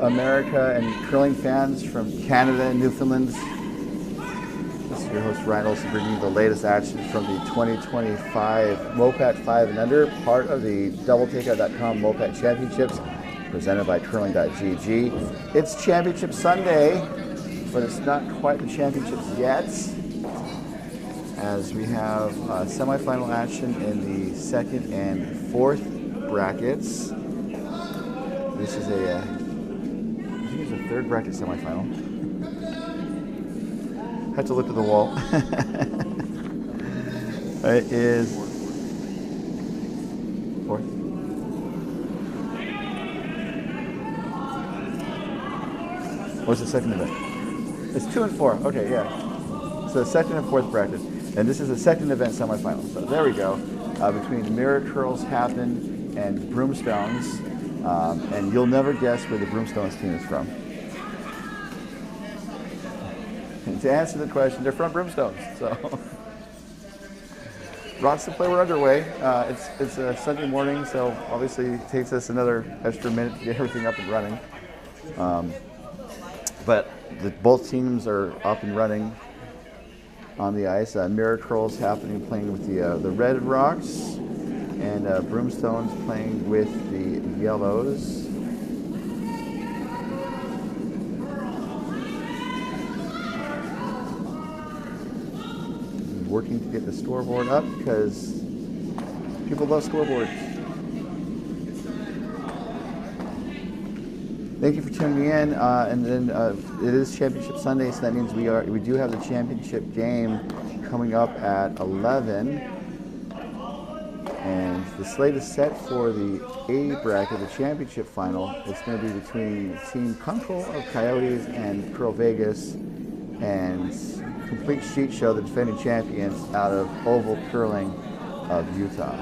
America and curling fans from Canada and Newfoundland. This is your host Ryan Olsen, bringing you the latest action from the 2025 MoPac 5 and Under, part of the DoubleTakeout.com MoPac Championships, presented by Curling.gg. It's Championship Sunday, but it's not quite the championships yet, as we have semifinal action in the second and fourth brackets. This is I think it's a third bracket semifinal. Had to look at the wall. It is fourth. What's the second event? It's 2 and 4. Okay, yeah. So the second and fourth bracket. And this is the second event semifinal. So there we go. Between Miracurls Happen and Broomstones. And you'll never guess where the Broomstones team is from. And to answer the question, they're from Broomstones. So, Rocks to play, we're underway. It's a Sunday morning, so obviously it takes us another extra minute to get everything up and running. But both teams are up and running on the ice. Miracurls happening playing with the Red Rocks, and Broomstones playing with the Yellows. Working to get the scoreboard up because people love scoreboards. Thank you for tuning in. And then it is Championship Sunday, so that means we do have the championship game coming up at 11. And the slate is set for the A bracket, the championship final. It's going to be between Team Control of Coyotes and CurlVegas, and Complete Sheet Show, the defending champions out of Oval Curling of Utah.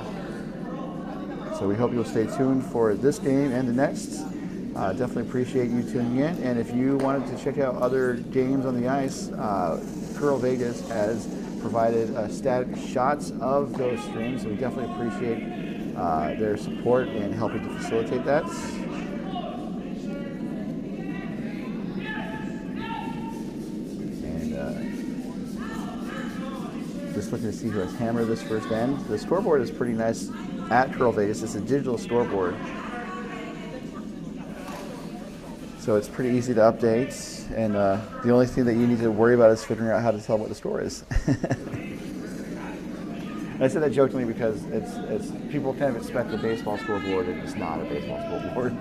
So we hope you'll stay tuned for this game and the next. Definitely appreciate you tuning in. And if you wanted to check out other games on the ice, CurlVegas has provided static shots of those streams, so we definitely appreciate their support in helping to facilitate that. Just looking to see who has hammered this first end. The scoreboard is pretty nice at CurlVegas. It's a digital scoreboard, so it's pretty easy to update. And the only thing that you need to worry about is figuring out how to tell what the score is. I said that jokingly because it's people kind of expect a baseball scoreboard, and it's not a baseball scoreboard.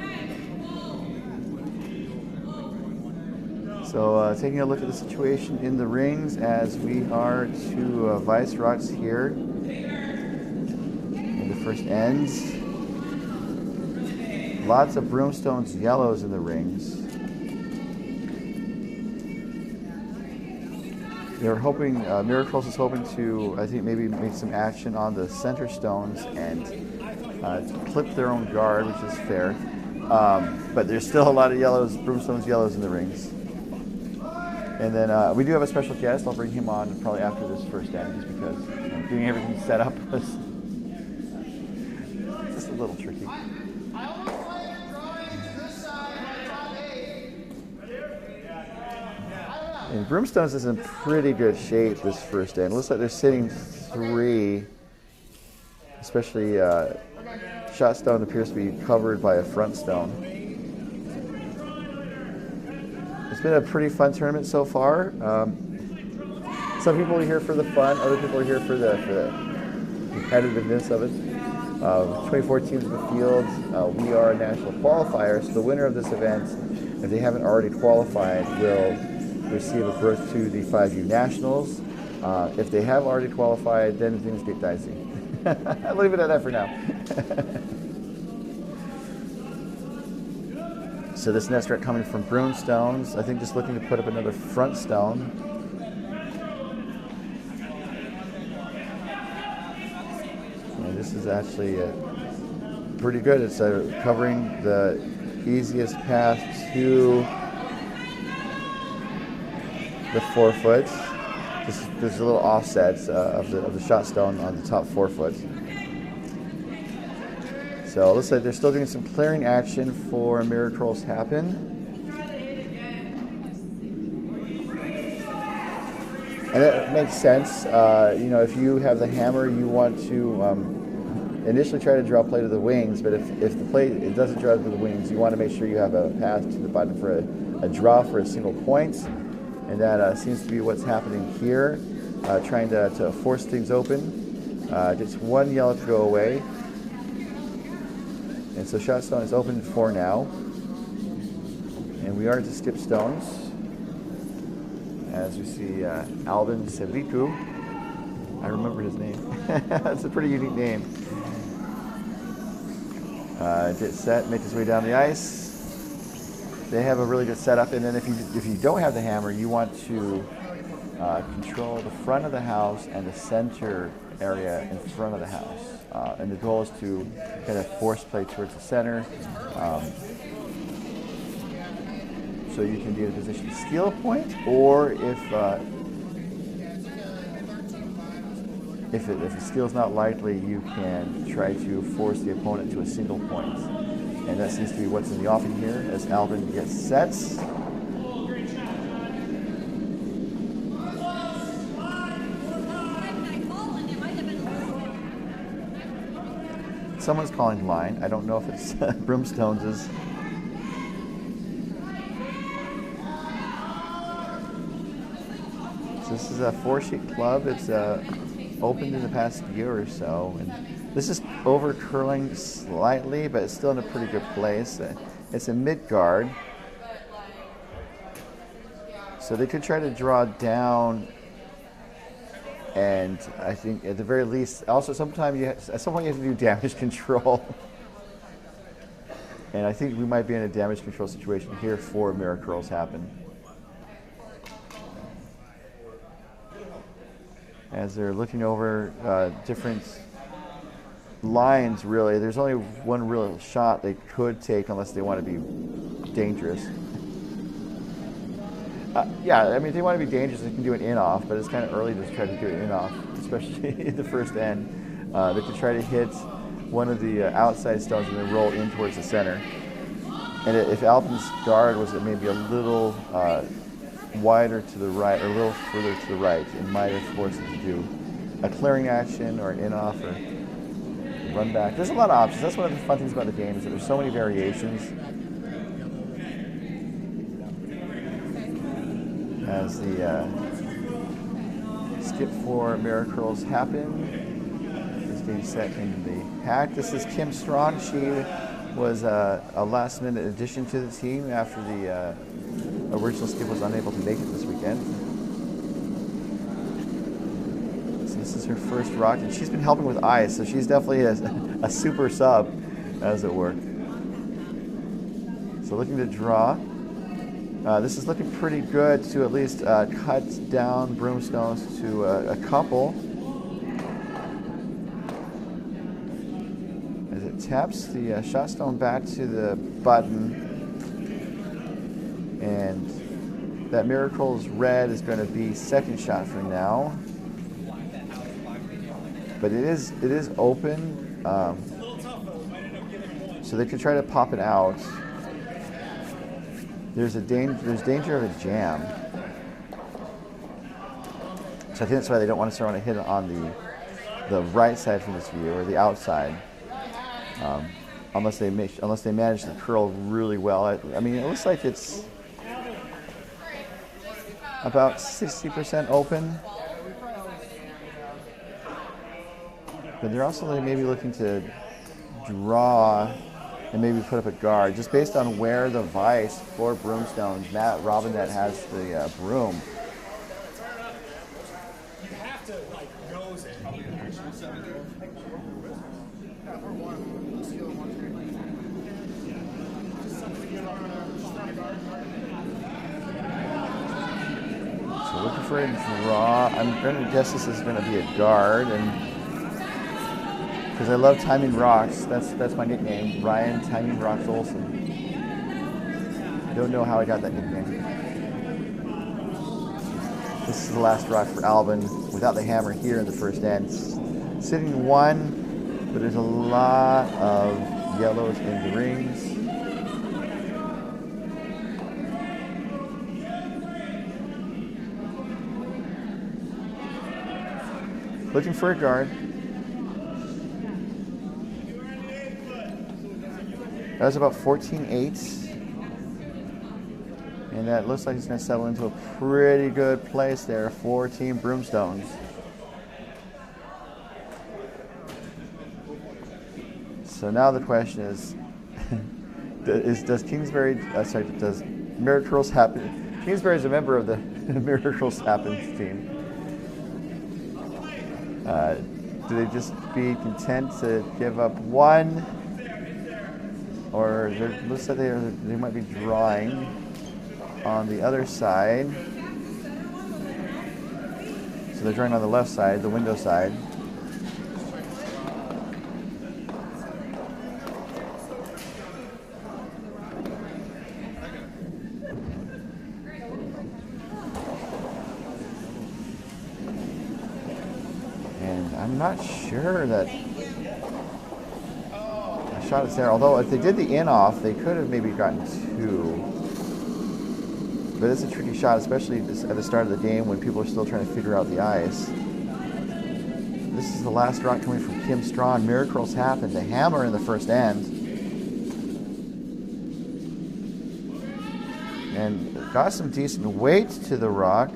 So taking a look at the situation in the rings as we are to Vice Rocks here in the first end. Lots of Broomstones Yellows in the rings. They're hoping, Miracurls is hoping to, I think, maybe make some action on the center stones and clip their own guard, which is fair. But there's still a lot of yellows, Broomstones Yellows in the rings. And then we do have a special guest. I'll bring him on probably after this first end, just because getting everything set up was just a little tricky. And Broomstones is in pretty good shape this first end. It looks like they're sitting 3, especially shot stone appears to be covered by a front stone. It's been a pretty fun tournament so far. Some people are here for the fun, other people are here for the competitiveness of it. 24 teams in the field. We are a national qualifier, so the winner of this event, if they haven't already qualified, will receive a berth to the 5U Nationals. If they have already qualified, then things get dicey. I'll leave it at that for now. So this next threat coming from Broomstones, I think just looking to put up another front stone. And this is actually pretty good. It's covering the easiest path to the 4 foot. There's a little offsets of the shot stone on the top 4 foot. So it looks like they're still doing some clearing action for Miracurls Happen. And it makes sense. You know, if you have the hammer, you want to initially try to draw play to the wings, but if the play it doesn't draw to the wings, you want to make sure you have a path to the button for a draw for a single point. And that seems to be what's happening here, trying to force things open. Just one yellow to go away. And so shot stone is open for now. And we are to skip stones. As we see Alvin Seviku. I remember his name. That's a pretty unique name. Get set, make his way down the ice. They have a really good setup, and then if you don't have the hammer, you want to control the front of the house and the center area in front of the house. And the goal is to kind of force play towards the center. So you can be in a position to steal a point, or if the steal is not likely, you can try to force the opponent to a single point. And that seems to be what's in the offing here as Alvin gets sets. Someone's calling line. I don't know if it's Broomstones'. So this is a 4-sheet club. It's opened in the past year or so, and this is over curling slightly, but it's still in a pretty good place. It's a mid guard, so they could try to draw down, and I think at the very least, also at some point you have to do damage control. And I think we might be in a damage control situation here for Miracurls happen. As they're looking over different lines, really. There's only one real shot they could take unless they want to be dangerous. Yeah, I mean, if they want to be dangerous, they can do an in-off, but it's kind of early to try to do an in-off, especially in the first end. They could try to hit one of the outside stones and then roll in towards the center. And if Alvin's guard was maybe a little wider to the right, or a little further to the right, it might have forced him to do a clearing action or an in-off or run back. There's a lot of options. That's one of the fun things about the game, is that there's so many variations. As the skip for Miracurls happen, is getting set in the hack. This is Kim Strong. She was a last-minute addition to the team after the original skip was unable to make it this weekend. So this is her first rock, and she's been helping with ice, so she's definitely a super sub, as it were. So looking to draw. This is looking pretty good to at least cut down Broomstones to a couple. As it taps the shot stone back to the button. And that Miracurls red is going to be second shot for now. But it is open. So they could try to pop it out. There's danger of a jam. So I think that's why they don't want to hit it on the right side from this view, or the outside, unless they manage to curl really well. I mean, it looks like it's about 60% open, but they're also maybe looking to draw and maybe put up a guard, just based on where the vice for Broomstones, Matt Robinette has the broom. So looking for a draw. I'm going to guess this is going to be a guard, and because I love timing rocks. That's my nickname, Ryan Timing Rocks Olsen. I don't know how I got that nickname. This is the last rock for Alvin without the hammer here in the first end. Sitting one, but there's a lot of yellows in the rings. Looking for a guard. That's about 14-8. And that looks like he's going to settle into a pretty good place there for Team Broomstones. So now the question is, does Miracurls happen? Kingsbury is a member of the Miracurls Happens team. Do they just be content to give up one? Or it looks like they might be drawing on the other side. So they're drawing on the left side, the window side. And I'm not sure that a shot is there. Although if they did the in-off, they could have maybe gotten two. But it's a tricky shot, especially at the start of the game when people are still trying to figure out the ice. This is the last rock coming from Kim Strawn. Miracles happen. The hammer in the first end. And got some decent weight to the rock.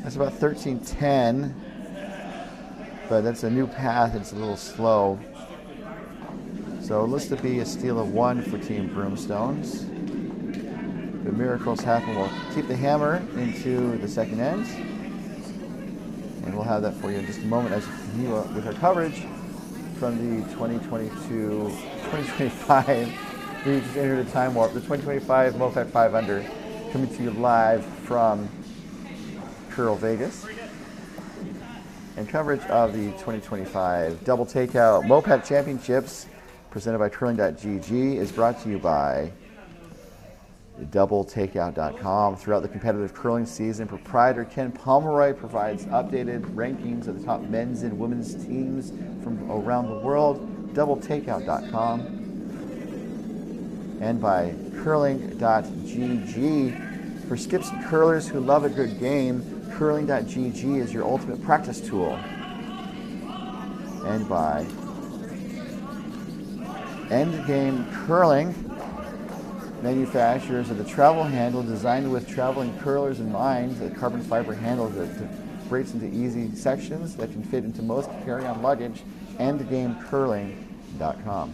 That's about 13-10. But that's a new path. It's a little slow. So it looks to be a steal of one for Team Broomstones. The Miracles happen. We'll keep the hammer into the second end. And we'll have that for you in just a moment as we continue with our coverage from the 2022-2025. We just entered a time warp. The 2025 MoPac 5 Under coming to you live from CurlVegas. And coverage of the 2025 Double Takeout MoPac Championships presented by Curling.gg is brought to you by DoubleTakeout.com. Throughout the competitive curling season, proprietor Ken Pomeroy provides updated rankings of the top men's and women's teams from around the world. DoubleTakeout.com. And by Curling.gg. For skips and curlers who love a good game, Curling.gg is your ultimate practice tool. And by Endgame Curling, manufacturers of the travel handle designed with traveling curlers in mind. The carbon fiber handle that breaks into easy sections that can fit into most carry-on luggage. EndgameCurling.com.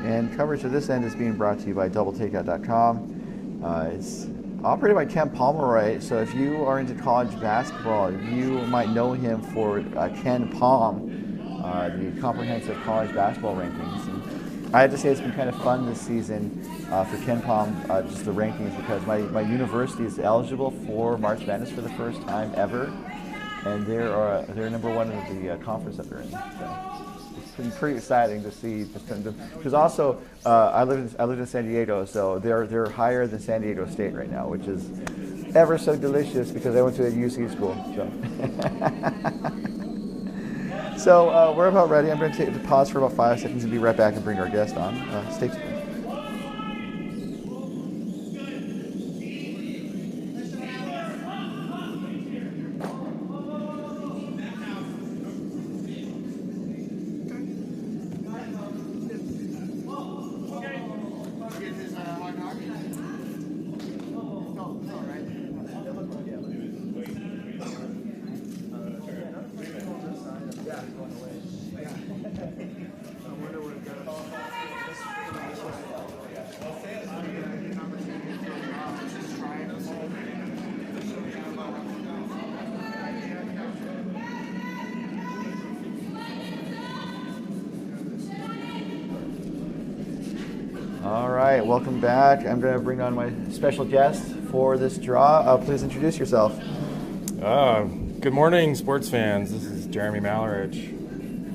And coverage of this end is being brought to you by DoubleTakeout.com. It's operated by Ken Pomeroy, so if you are into college basketball, you might know him for Ken Pom, the comprehensive college basketball rankings. And I have to say it's been kind of fun this season for Ken Pom, just the rankings, because my university is eligible for March Madness for the first time ever, and they're number one in the conference that they're in. So it's been pretty exciting to see. Because also, I lived in San Diego, so they're higher than San Diego State right now, which is ever so delicious because I went to a UC school. So we're about ready. I'm going to take the pause for about 5 seconds and be right back and bring our guest on. Stay tuned. All right, welcome back. I'm going to bring on my special guest for this draw. Please introduce yourself. Good morning, sports fans. This is Jeremy Mallerich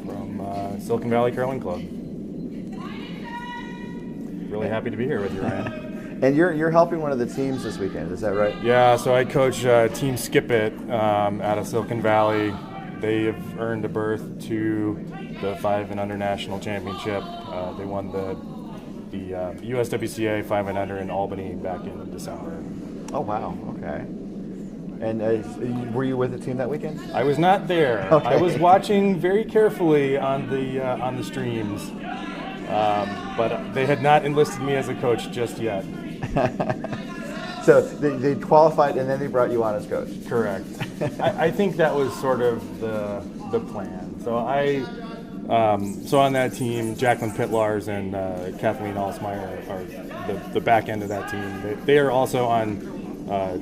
from Silicon Valley Curling Club. Really happy to be here with you, Ryan. And you're helping one of the teams this weekend, is that right? Yeah, so I coach Team Skip It out of Silicon Valley. they have earned a berth to the 5 and under national championship. They won the USWCA 5 and under in Albany back in December. Oh wow, okay. And were you with the team that weekend? I was not there. Okay. I was watching very carefully on the streams, but they had not enlisted me as a coach just yet. So they qualified and then they brought you on as coach. Correct. I think that was sort of the plan. So on that team, Jacqueline Pitlars and Kathleen Alsmeyer are the back end of that team. They are also on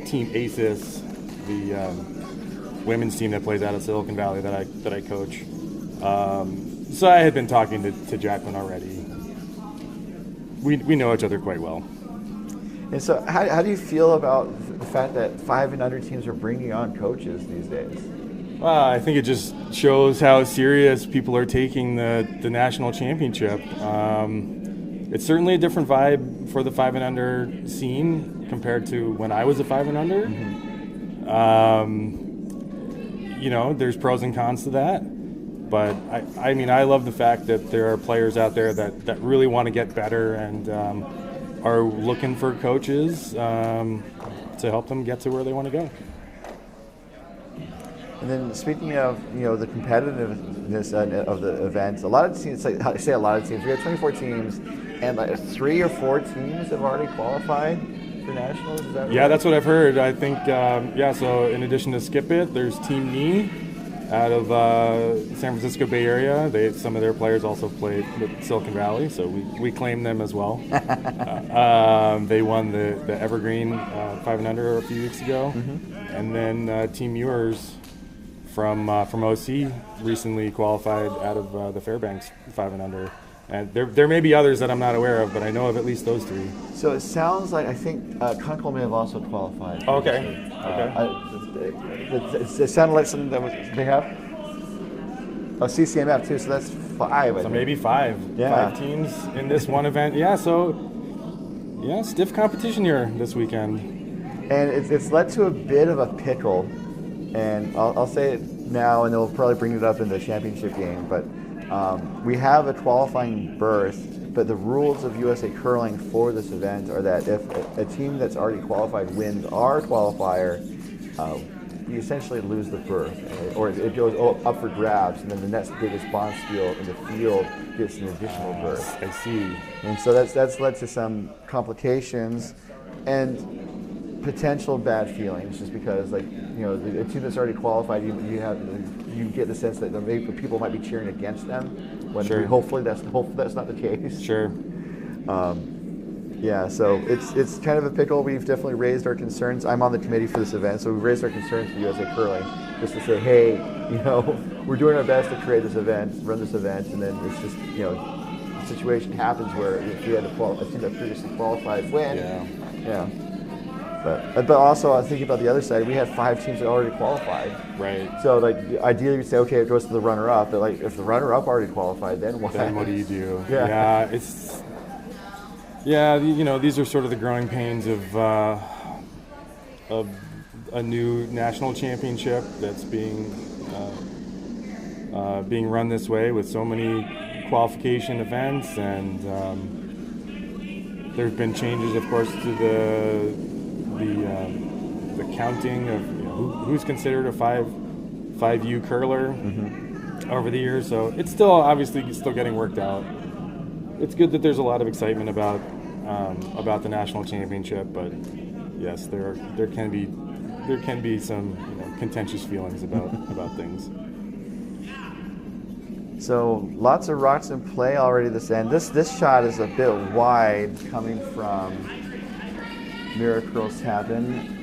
Team ACES, the women's team that plays out of Silicon Valley that I coach. So I had been talking to Jacqueline already. We know each other quite well. And so how do you feel about the fact that 5 and under teams are bringing on coaches these days? I think it just shows how serious people are taking the national championship. It's certainly a different vibe for the 5 and under scene compared to when I was a 5 and under. Mm-hmm. There's pros and cons to that. But I mean, I love the fact that there are players out there that really want to get better and are looking for coaches to help them get to where they want to go. And then speaking of the competitiveness of the events, a lot of teams, I say a lot of teams, we have 24 teams, and like 3 or 4 teams have already qualified for nationals. Is that right? Yeah, that's what I've heard. I think so in addition to Skip It, there's Team Knee out of San Francisco Bay Area. Some of their players also played with Silicon Valley, so we claim them as well. They won the Evergreen 5 and under a few weeks ago. Mm-hmm. And then Team Ewers from OC recently qualified out of the Fairbanks 5 and under. And there may be others that I'm not aware of, but I know of at least those 3. So it sounds like, I think Kunkel may have also qualified. Okay. It sounded like something they have. Oh, CCMF too, so that's 5. So maybe 5. Yeah. 5 teams in this one event. Yeah, so stiff competition here this weekend. And it's led to a bit of a pickle. And I'll say it now, and they'll probably bring it up in the championship game, but we have a qualifying berth, but the rules of USA Curling for this event are that if a team that's already qualified wins our qualifier, you essentially lose the berth, or it goes up for grabs, and then the next biggest bonspiel in the field gets an additional berth. I see. And so that's led to some complications and potential bad feelings, just because the team that's already qualified, you get the sense that maybe people might be cheering against them, when Sure. hopefully that's not the case. Sure. So it's kind of a pickle. We've definitely raised our concerns. I'm on the committee for this event, so we've raised our concerns to USA Curling, just to say, hey, we're doing our best to create this event, run this event, and then it's just, the situation happens where if we had a team that previously qualified win. Yeah. But also, I was thinking about the other side. We had 5 teams that already qualified. Right. So, ideally, we'd say, okay, it goes to the runner-up. But, if the runner-up already qualified, then what? Then what do you do? Yeah. These are sort of the growing pains of a new national championship that's being run this way with so many qualification events, and there have been changes, of course, to the counting of who's considered a 5U curler over the years. So it's still getting worked out. It's good that there's a lot of excitement about the national championship, but yes, there can be some contentious feelings about things. So lots of rocks in play already this end. This shot is a bit wide coming from Miracurls happen.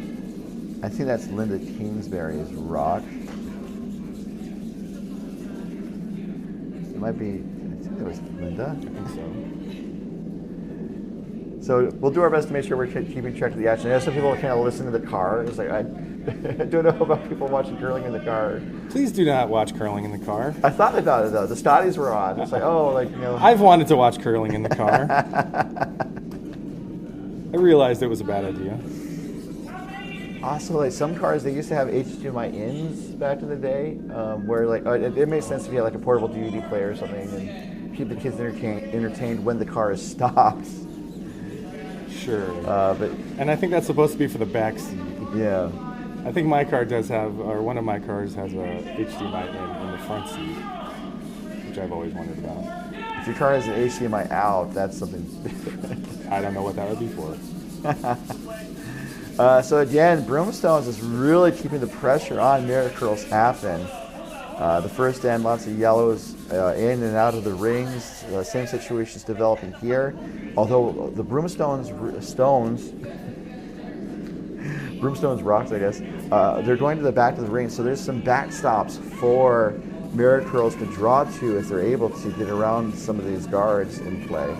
I think that's Linda Kingsbury's rock. It might be, I think it was Linda. I think so. So we'll do our best to make sure we're keeping track of the action. I know some people kind of listen to the car. It's like, I don't know about people watching curling in the car. Please do not watch curling in the car. I thought about it though. The Stotties were on. It's like, I've wanted to watch curling in the car. I realized it was a bad idea. Also, like some cars, they used to have HDMI ins back in the day, where like it makes sense if you had like a portable DVD player or something, and keep the kids entertained when the car is stopped. Sure. And I think that's supposed to be for the back seat. Yeah. I think my car does have, or one of my cars has a HDMI in the front seat, which I've always wondered about. If your car has an HDMI out, that's something. I don't know what that would be for. So again, Broomstones is really keeping the pressure on Miracurls happen. The first end, lots of yellows in and out of the rings. Same situation is developing here. Although the Broomstones rocks, I guess, they're going to the back of the ring. So there's some backstops for Miracurls to draw to if they're able to get around some of these guards in play.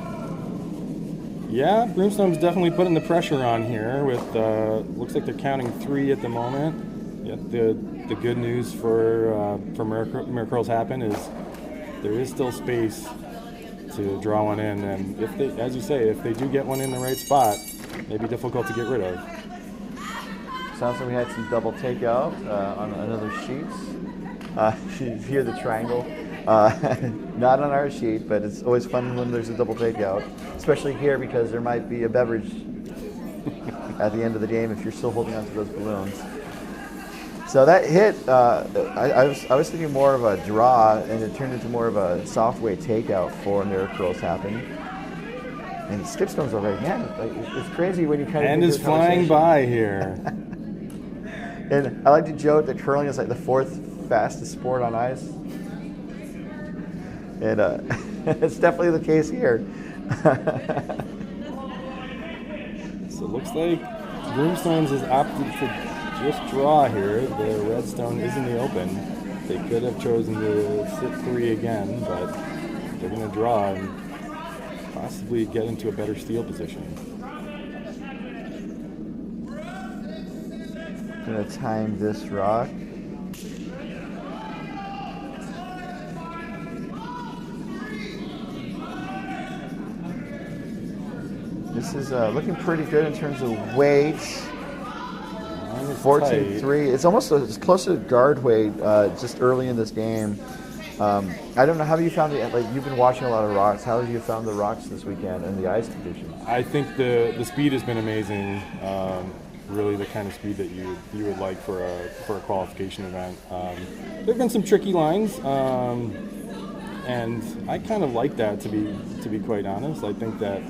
Yeah, Broomstone's definitely putting the pressure on here with, looks like they're counting 3 at the moment. Yet the good news for Miracurls happen is there is still space to draw one in, and if they, as you say, if they do get one in the right spot, it may be difficult to get rid of. Sounds like we had some double takeout on another sheet. You hear the triangle. Not on our sheet, but it's always fun when there's a double takeout, especially here because there might be a beverage at the end of the game if you're still holding on to those balloons. So that hit, I was thinking more of a draw, and it turned into more of a soft way takeout for Miracurls happen. And Skipstone's already, man, it's crazy when you kind of. And is flying by here. And I like to joke that curling is like the 4th fastest sport on ice. And it's definitely the case here. So it looks like Broomstones has opted to just draw here. The redstone is in the open. They could have chosen to sit 3 again, but they're going to draw and possibly get into a better steal position. Gonna time this rock. This is looking pretty good in terms of weight. 14-3. It's almost it's close to guard weight just early in this game. I don't know, how have you found it? Like, you've been watching a lot of rocks. How have you found the rocks this weekend and the ice conditions? I think the speed has been amazing. Really the kind of speed that you would like for a qualification event. There have been some tricky lines, and I kind of like that, to be quite honest. I think that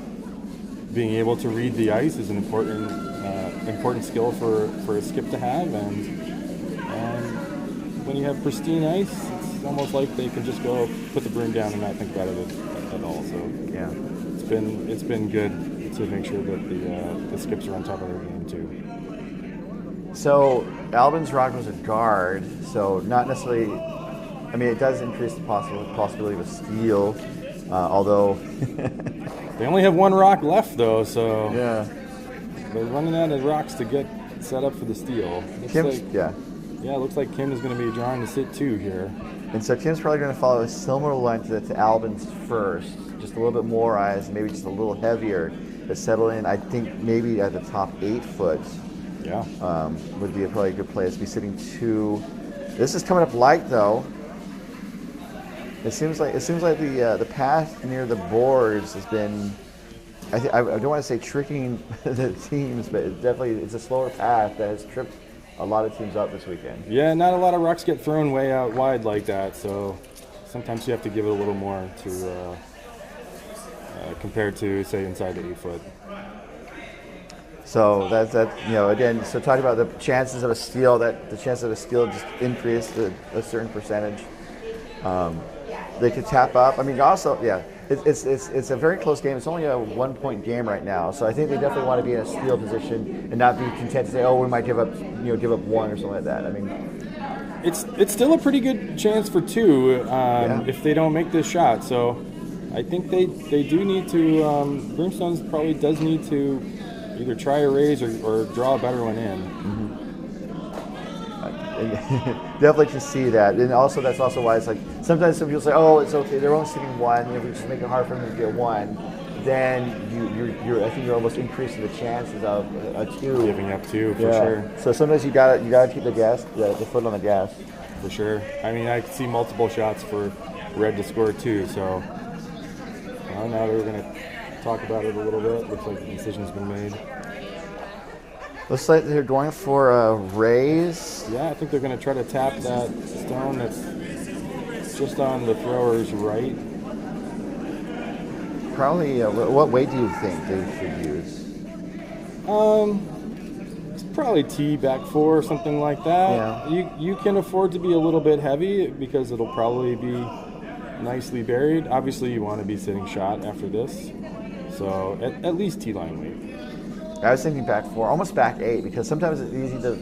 being able to read the ice is an important skill for a skip to have, and when you have pristine ice, it's almost like they can just go put the broom down and not think about it at all. So yeah, it's been good to make sure that the skips are on top of their game too. So Albin's rock was a guard, so not necessarily. I mean, it does increase the possibility of a steal, although. They only have 1 rock left, though, so yeah, they're running out of rocks to get set up for the steal. It looks like Kim is going to be drawing to sit 2 here. And so Kim's probably going to follow a similar line to Albin's first, just a little bit more eyes, maybe just a little heavier, but settle in. I think maybe at the top 8 foot. Yeah, would be probably a good place. Be sitting 2. This is coming up light though. It seems like the path near the boards has been. I don't want to say tricking the teams, but it's a slower path that has tripped a lot of teams up this weekend. Yeah, not a lot of rocks get thrown way out wide like that, so sometimes you have to give it a little more to compared to, say, inside the 8 foot. So that again. So talking about the chances of a steal, the chance of a steal just increased a certain percentage. They could tap up. I mean, also, yeah, it's a very close game. It's only a 1-point game right now, so I think they definitely want to be in a steal position and not be content to say, oh, we might give up 1 or something like that. I mean, it's still a pretty good chance for 2 if they don't make this shot. So I think they do need to. Broomstones probably does need to either try a raise or draw a better one in. Mm-hmm. Definitely can see that, and also that's also why it's like sometimes some people say, "Oh, it's okay. They're only sitting 1. We just make it hard for them to get 1." then I think you're almost increasing the chances of a 2. Giving up 2 for sure. So sometimes you gotta keep the foot on the gas. For sure. I mean, I see multiple shots for red to score 2. So now we're gonna talk about it a little bit. Looks like the decision's been made. Looks like they're going for a raise. Yeah, I think they're going to try to tap that stone that's just on the thrower's right. Probably, what weight do you think they should use? It's probably tee back 4 or something like that. Yeah. You can afford to be a little bit heavy because it'll probably be nicely buried. Obviously, you want to be sitting shot after this. So at least tee line weight. I was thinking back 4, almost back 8, because sometimes it's easy to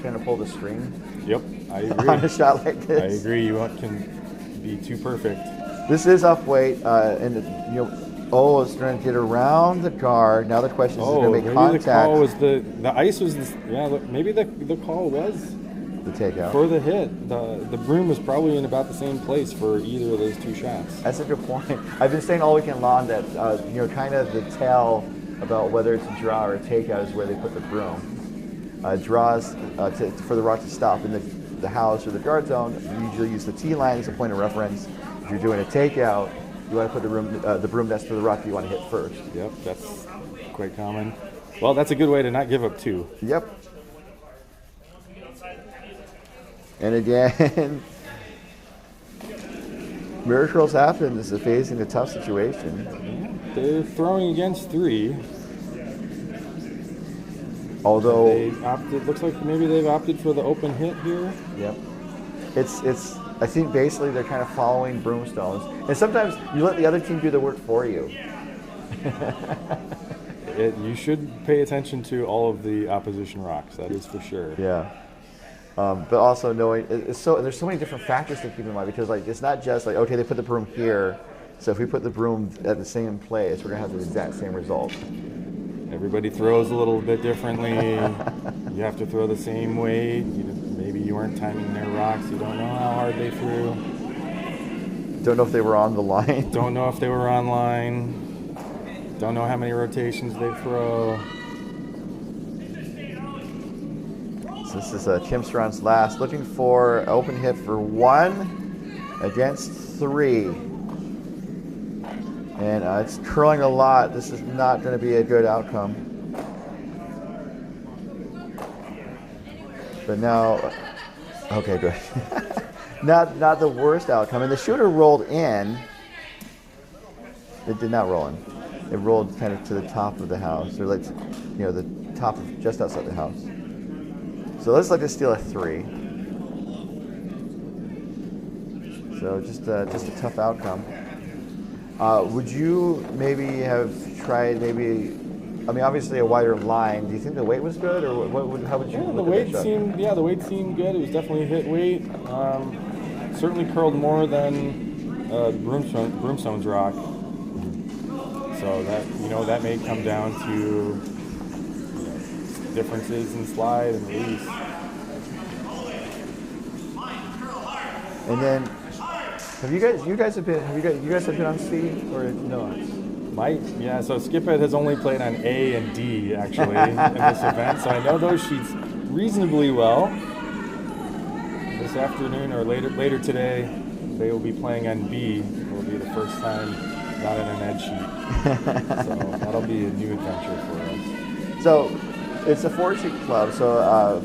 kind of pull the string. Yep, I agree. On a shot like this. I agree. You can be too perfect. This is up weight, and it's going to get around the guard. Now the question is, going to make contact. The call was the ice was maybe the call was the takeout for the hit. The broom was probably in about the same place for either of those 2 shots. That's a good point. I've been saying all weekend long that kind of the tell about whether it's a draw or a takeout is where they put the broom. Draws for the rock to stop in the house or the guard zone. You usually use the tee line as a point of reference. If you're doing a takeout, you want to put the broom next to the rock you want to hit first. Yep, that's quite common. Well, that's a good way to not give up 2. Yep. And again, Miracurls happen. This is facing a tough situation. They're throwing against 3. Although looks like maybe they've opted for the open hit here. Yep. It's. I think basically they're kind of following Broomstones, and sometimes you let the other team do the work for you. You should pay attention to all of the opposition rocks. That is for sure. Yeah. But also knowing there's so many different factors to keep in mind, because it's not just like, okay, they put the broom here, so if we put the broom at the same place, we're gonna have the exact same result. Everybody throws a little bit differently. You have to throw the same weight. Maybe you weren't timing their rocks. You don't know how hard they threw. Don't know if they were on the line. Don't know if they were on line. Don't know how many rotations they throw. So this is Tim Strawn's last, looking for an open hit for 1 against 3. And it's curling a lot. This is not going to be a good outcome. But now, okay, good. not the worst outcome. And the shooter rolled in. It did not roll in. It rolled kind of to the top of the house, or the top of just outside the house. So let's like to steal a 3. So just a tough outcome. Would you maybe have tried obviously a wider line? Do you think the weight was good, or how would you? Yeah, the weight seemed good. It was definitely hit weight. Certainly curled more than Broomstone's rock. So that may come down to differences in slide and release. And then, have you guys have been on C or no? So Skiphead has only played on A and D actually in this event, so I know those sheets reasonably well. This afternoon or later today, they will be playing on B. It will be the first time not in an ed sheet, so that'll be a new adventure for us. So it's a 4-sheet club, so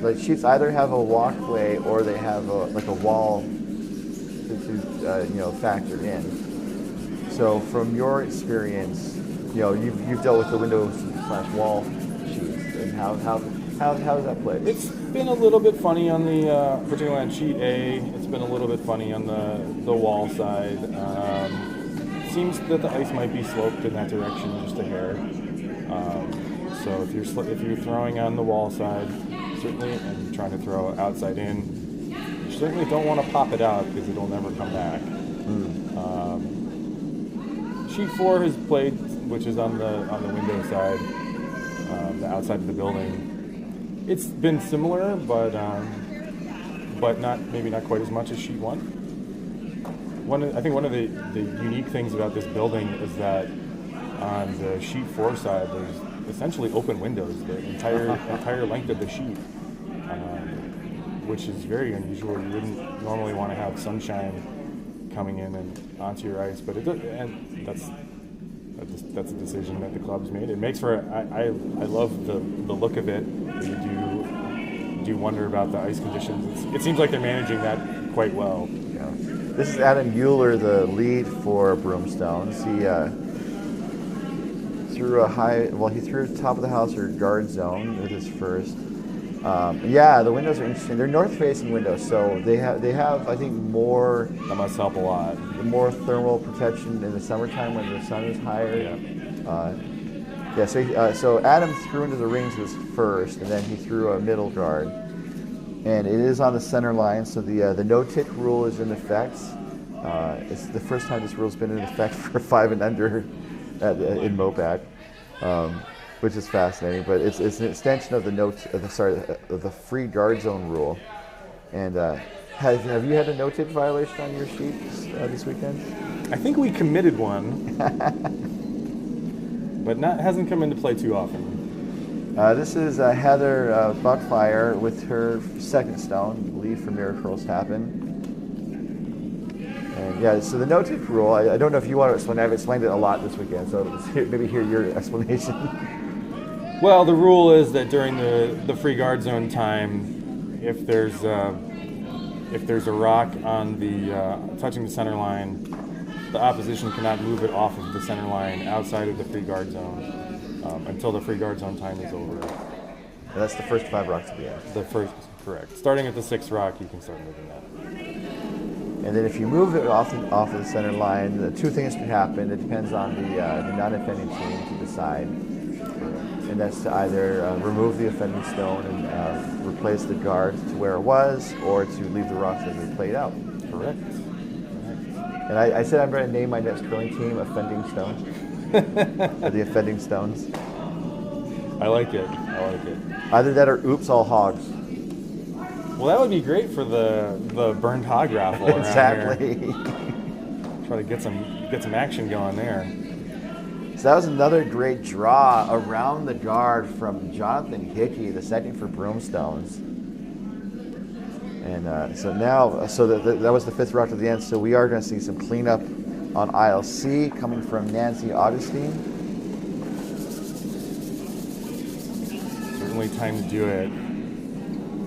the sheets either have a walkway or they have a wall to factor in. So from your experience, you've dealt with the windows/wall sheets, and how does that play? It's been a little bit funny on the particularly on sheet A. It's been a little bit funny on the wall side. Seems that the ice might be sloped in that direction just a hair. So if you're throwing on the wall side, certainly, and you're trying to throw outside in, you certainly don't want to pop it out because it'll never come back. Sheet 4 has played, which is on the window side, the outside of the building. It's been similar, but maybe not quite as much as sheet 1. I think one of the unique things about this building is that on the sheet 4 side, there's essentially open windows the entire length of the sheet, which is very unusual. You wouldn't normally want to have sunshine coming in and onto your ice, but it does, and that's a decision that the club's made. It makes for I love the look of it. You do wonder about the ice conditions. It seems like they're managing that quite well. Yeah. This is Adam Euler, the lead for Broomstones. He threw he threw top of the house or guard zone with his first. Yeah, the windows are interesting. They're north-facing windows, so they have I think more. That must help a lot. More thermal protection in the summertime when the sun is higher. Yeah. So Adam threw into the rings was first, and then he threw a middle guard, and it is on the center line. So the no-tick rule is in effect. It's the first time this rule's been in effect for 5 and under in MoPac. Which is fascinating, but it's an extension of the free guard zone rule. And have you had a no-tip violation on your sheets this weekend? I think we committed one, but hasn't come into play too often. This is Heather Buckfire with her second stone, lead for Miracurls happen. And yeah, so the no-tip rule, I don't know if you want to explain. I've explained it a lot this weekend, so maybe hear your explanation. Well, the rule is that during the free guard zone time, if there's a rock on the touching the center line, the opposition cannot move it off of the center line outside of the free guard zone until the free guard zone time is over. And that's the first 5 rocks at the end. The first, correct. Starting at the 6th rock, you can start moving that. And then if you move it off of the center line, 2 things can happen. It depends on the non-offending team to decide. And that's to either remove the offending stone and replace the guard to where it was, or to leave the rocks as they played out. Correct. And I said I'm going to name my next curling team Offending Stones. Or the Offending Stones. I like it. Either that or Oops All Hogs. Well, that would be great for the burned hog raffle around Exactly. here. Try to get some action going there. So that was another great draw around the guard from Jonathan Hickey, the second for Broomstones. And that was the 5th rock to the end. So we are going to see some cleanup on aisle C coming from Nancy Augustine. Certainly time to do it.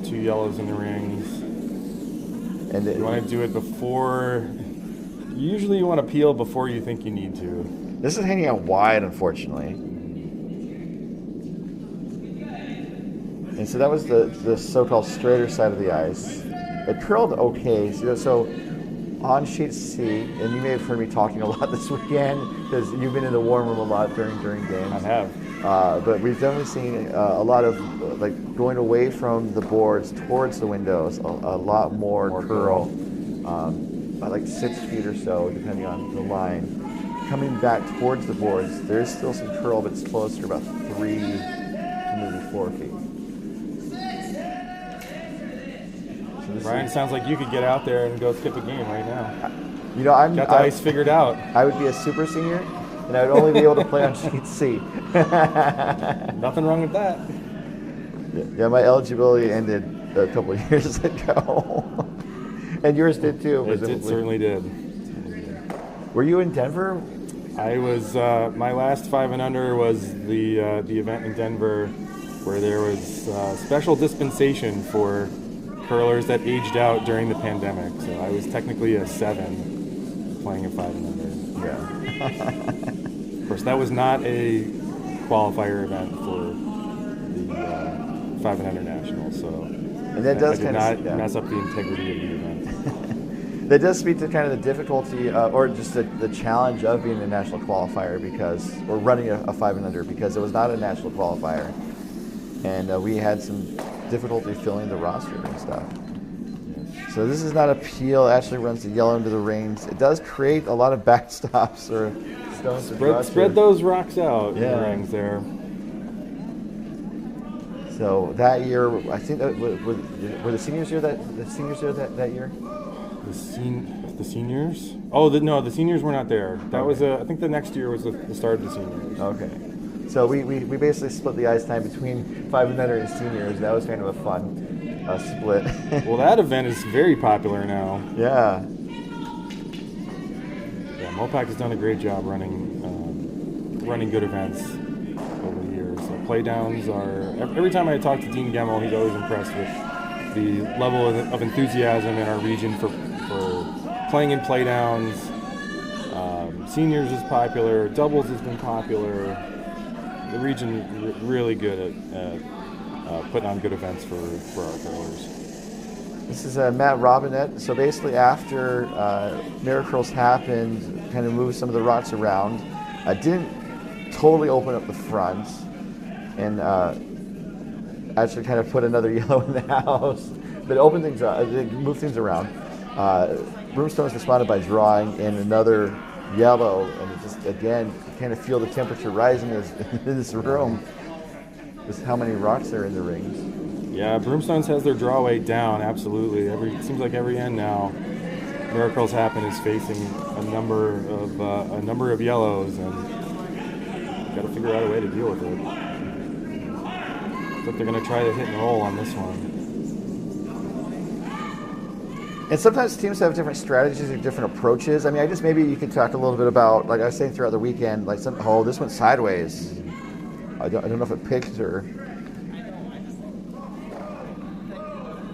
2 yellows in the rings. And you want to do it before. Usually you want to peel before you think you need to. This is hanging out wide, unfortunately. And so that was the so-called straighter side of the ice. It curled okay. So on sheet C, and you may have heard me talking a lot this weekend because you've been in the warm room a lot during games. I have. But we've definitely seen a lot of going away from the boards towards the windows. A lot more curl, by like 6 feet or so, depending on the line. Coming back towards the boards, there's still some curl, but it's closer, about 3 to maybe 4 feet. So Ryan, sounds like you could get out there and go skip a game right now. I've got the ice figured out. I would be a super senior, and I would only be able to play on sheet C. Nothing wrong with that. Yeah, my eligibility ended a couple of years ago. And yours did too, presumably. It certainly did. Were you in Denver? I was. My last 5 and under was the event in Denver, where there was special dispensation for curlers that aged out during the pandemic. So I was technically a 7, playing a 5 and under. Yeah. Of course, that was not a qualifier event for the 5 and under nationals. So and that does I did not mess up the integrity of the event. That does speak to kind of the difficulty, or just the challenge of being a national qualifier or running a 5 and under, because it was not a national qualifier, and we had some difficulty filling the roster and stuff. Yes. So this is not a peel. It actually runs the yellow into the rings. It does create a lot of backstops or stones. Spread those rocks out in the rings there. So that year, I think were the seniors here that year? The seniors? Oh, no, the seniors were not there. That was I think the next year was the start of the seniors. Okay. So we basically split the ice time between 5-and-under and seniors. That was kind of a fun split. Well, that event is very popular now. Yeah. Yeah, MoPac has done a great job running good events over the years. So playdowns are, every time I talk to Dean Gemmel, he's always impressed with the level of enthusiasm in our region for playing in playdowns. Seniors is popular, doubles has been popular. The region really good at putting on good events for our curlers. This is Matt Robinette. So basically after Miracurls happened, kind of moved some of the rocks around. Didn't totally open up the front, and actually kind of put another yellow in the house. But opened things up, moved things around. Broomstones responded by drawing in another yellow, and it just, again, kind of feel the temperature rising in this room. Just how many rocks are in the rings. Yeah, Broomstones has their draw weight down, absolutely. It seems like every end now, Miracurls happen is facing a number of yellows, and got to figure out a way to deal with it. But they're going to try to hit and roll on this one. And sometimes teams have different strategies or different approaches. I mean, maybe you could talk a little bit about, like I was saying throughout the weekend, like this went sideways. I don't know if it picked or,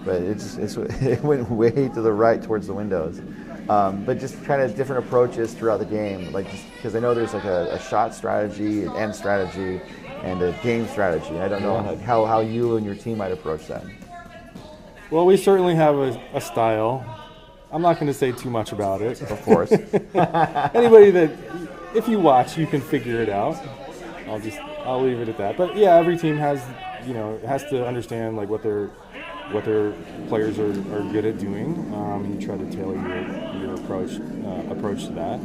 but it went way to the right towards the windows. But just kind of different approaches throughout the game, like because I know there's like a shot strategy, an end strategy, and a game strategy. I don't know how you and your team might approach that. Well, we certainly have a style. I'm not going to say too much about it. Of course. Anybody that, if you watch, you can figure it out. I'll leave it at that. But yeah, every team has to understand like what their players are good at doing. You try to tailor your approach to that.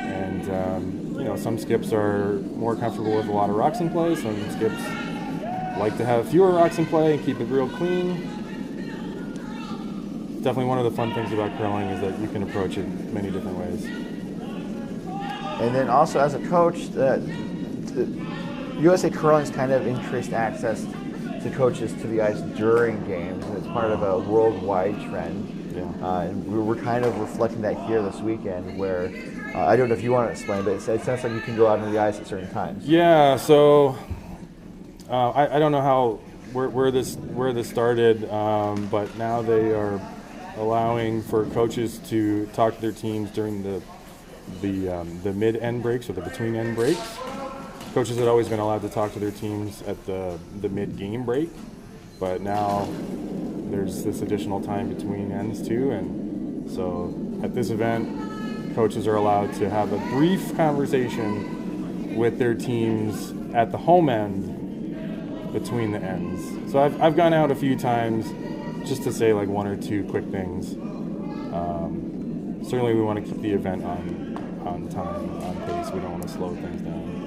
And some skips are more comfortable with a lot of rocks in play. Some skips like to have fewer rocks in play and keep it real clean. Definitely one of the fun things about curling is that you can approach it many different ways. And then also as a coach, USA Curling's kind of increased access to coaches to the ice during games, and it's part of a worldwide trend. Yeah. And we're kind of reflecting that here this weekend, where I don't know if you want to explain, but it sounds like you can go out on the ice at certain times. Yeah. So I don't know where this started, but now they are allowing for coaches to talk to their teams during the mid-end breaks or the between-end breaks. Coaches had always been allowed to talk to their teams at the mid-game break, but now there's this additional time between ends too, and so at this event, coaches are allowed to have a brief conversation with their teams at the home end between the ends. So I've gone out a few times just to say like one or two quick things. Certainly we want to keep the event on time, on pace. We don't want to slow things down.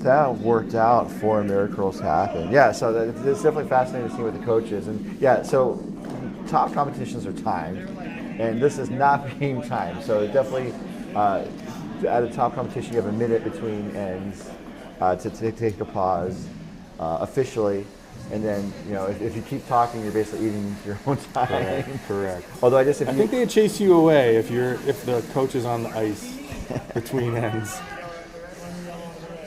That worked out for Miracurls happen. Yeah, so it's definitely fascinating to see with the coaches. And yeah, so top competitions are timed, and this is not game time. So definitely at a top competition, you have a minute between ends to take a pause officially. And then, if you keep talking, you're basically eating your own time. Correct. Although I think they'd chase you away if the coach is on the ice between ends.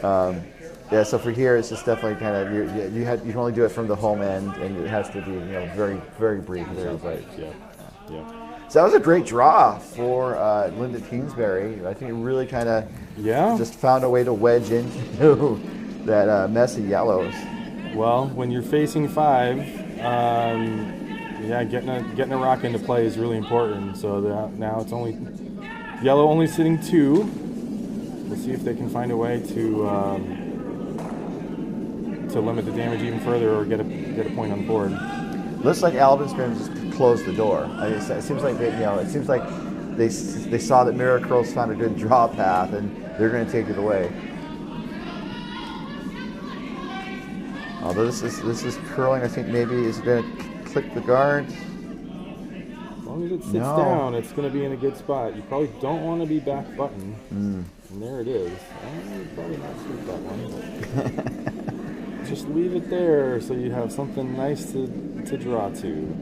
Yeah. So for here, it's just definitely kind of you can only do it from the home end, and it has to be very very brief, very brief. Yeah. So that was a great draw for Linda Kingsbury. I think it really kind of just found a way to wedge into that messy yellows. Well, when you're facing 5, getting a rock into play is really important. So now it's only yellow only sitting 2. We'll see if they can find a way to limit the damage even further or get a point on the board. Looks like Albin's going to just close the door. I mean, it seems like they saw that Miracurls found a good draw path, and they're going to take it away. Although this is curling, I think maybe is going to click the guard. As long as it sits down, it's going to be in a good spot. You probably don't want to be back button. And there it is. Probably not sweep that one. But just leave it there so you have something nice to draw to.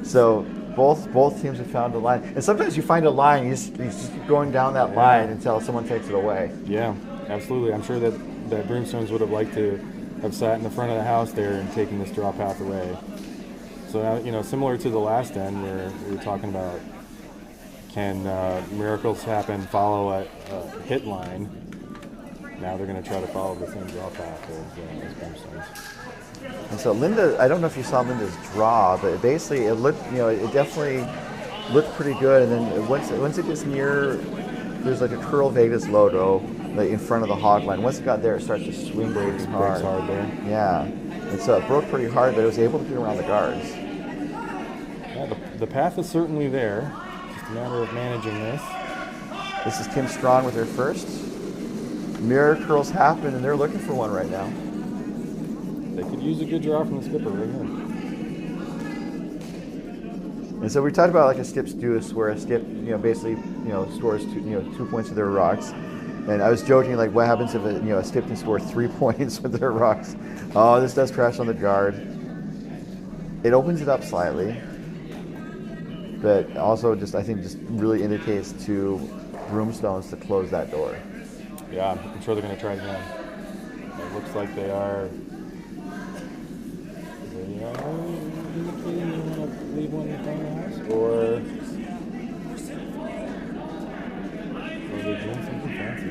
So both teams have found a line. And sometimes you find a line, you just keep going down that line until someone takes it away. Yeah, absolutely. I'm sure that Broomstones would have liked to have sat in the front of the house there and taken this draw path away. So now, similar to the last end where we were talking about can miracles happen, follow a hit line. Now they're going to try to follow the same draw path as Broomstones. And so Linda, I don't know if you saw Linda's draw, but basically it looked, it definitely looked pretty good. And then once it gets near, there's like a CurlVegas logo like in front of the hog line. Once it got there, it starts to swing pretty hard. Breaks hard there. Yeah, and so it broke pretty hard, but it was able to get around the guards. Yeah, the path is certainly there. Just a matter of managing this. This is Kim Strong with her first. Miracurls happen, and they're looking for one right now. They could use a good draw from the skipper right here. And so we talked about like a skip's deuce, where a skip, basically, scores 2 points with their rocks. And I was joking, like, what happens if a skip can score 3 points with their rocks? Oh, this does crash on the guard. It opens it up slightly, but also I think really indicates to Broomstones to close that door. Yeah, I'm sure they're going to try again. It looks like they are. They are indicating they want to leave one in front of the house, or they're doing something fancy.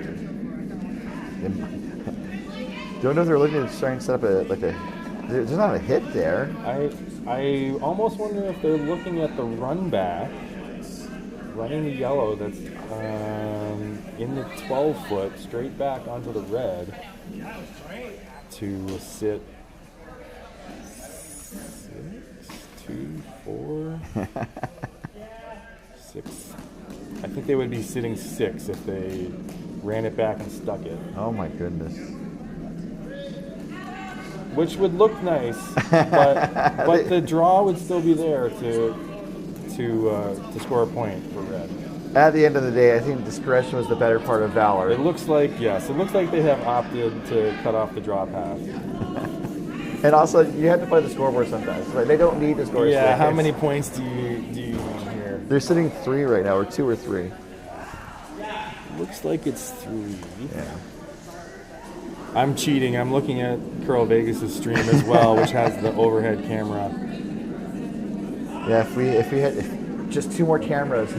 Don't know if they're looking at trying to set up there's not a hit there. I almost wonder if they're looking at the run back, running the yellow that's in the 12-foot straight back onto the red to sit 6, 2, 4, 6. I think they would be sitting 6 if they ran it back and stuck it. Oh my goodness. Which would look nice, but the draw would still be there to score a point for red. At the end of the day, I think discretion was the better part of valor. It looks like, yes, it looks like they have opted to cut off the draw path. And also, you have to play the scoreboard sometimes. Right? They don't need to score. Yeah, how many points do you want here? They're sitting 3 right now, or 2 or 3. Looks like it's 3. Yeah. I'm cheating. I'm looking at CurlVegas' stream as well, which has the overhead camera. Yeah, if we had just 2 more cameras.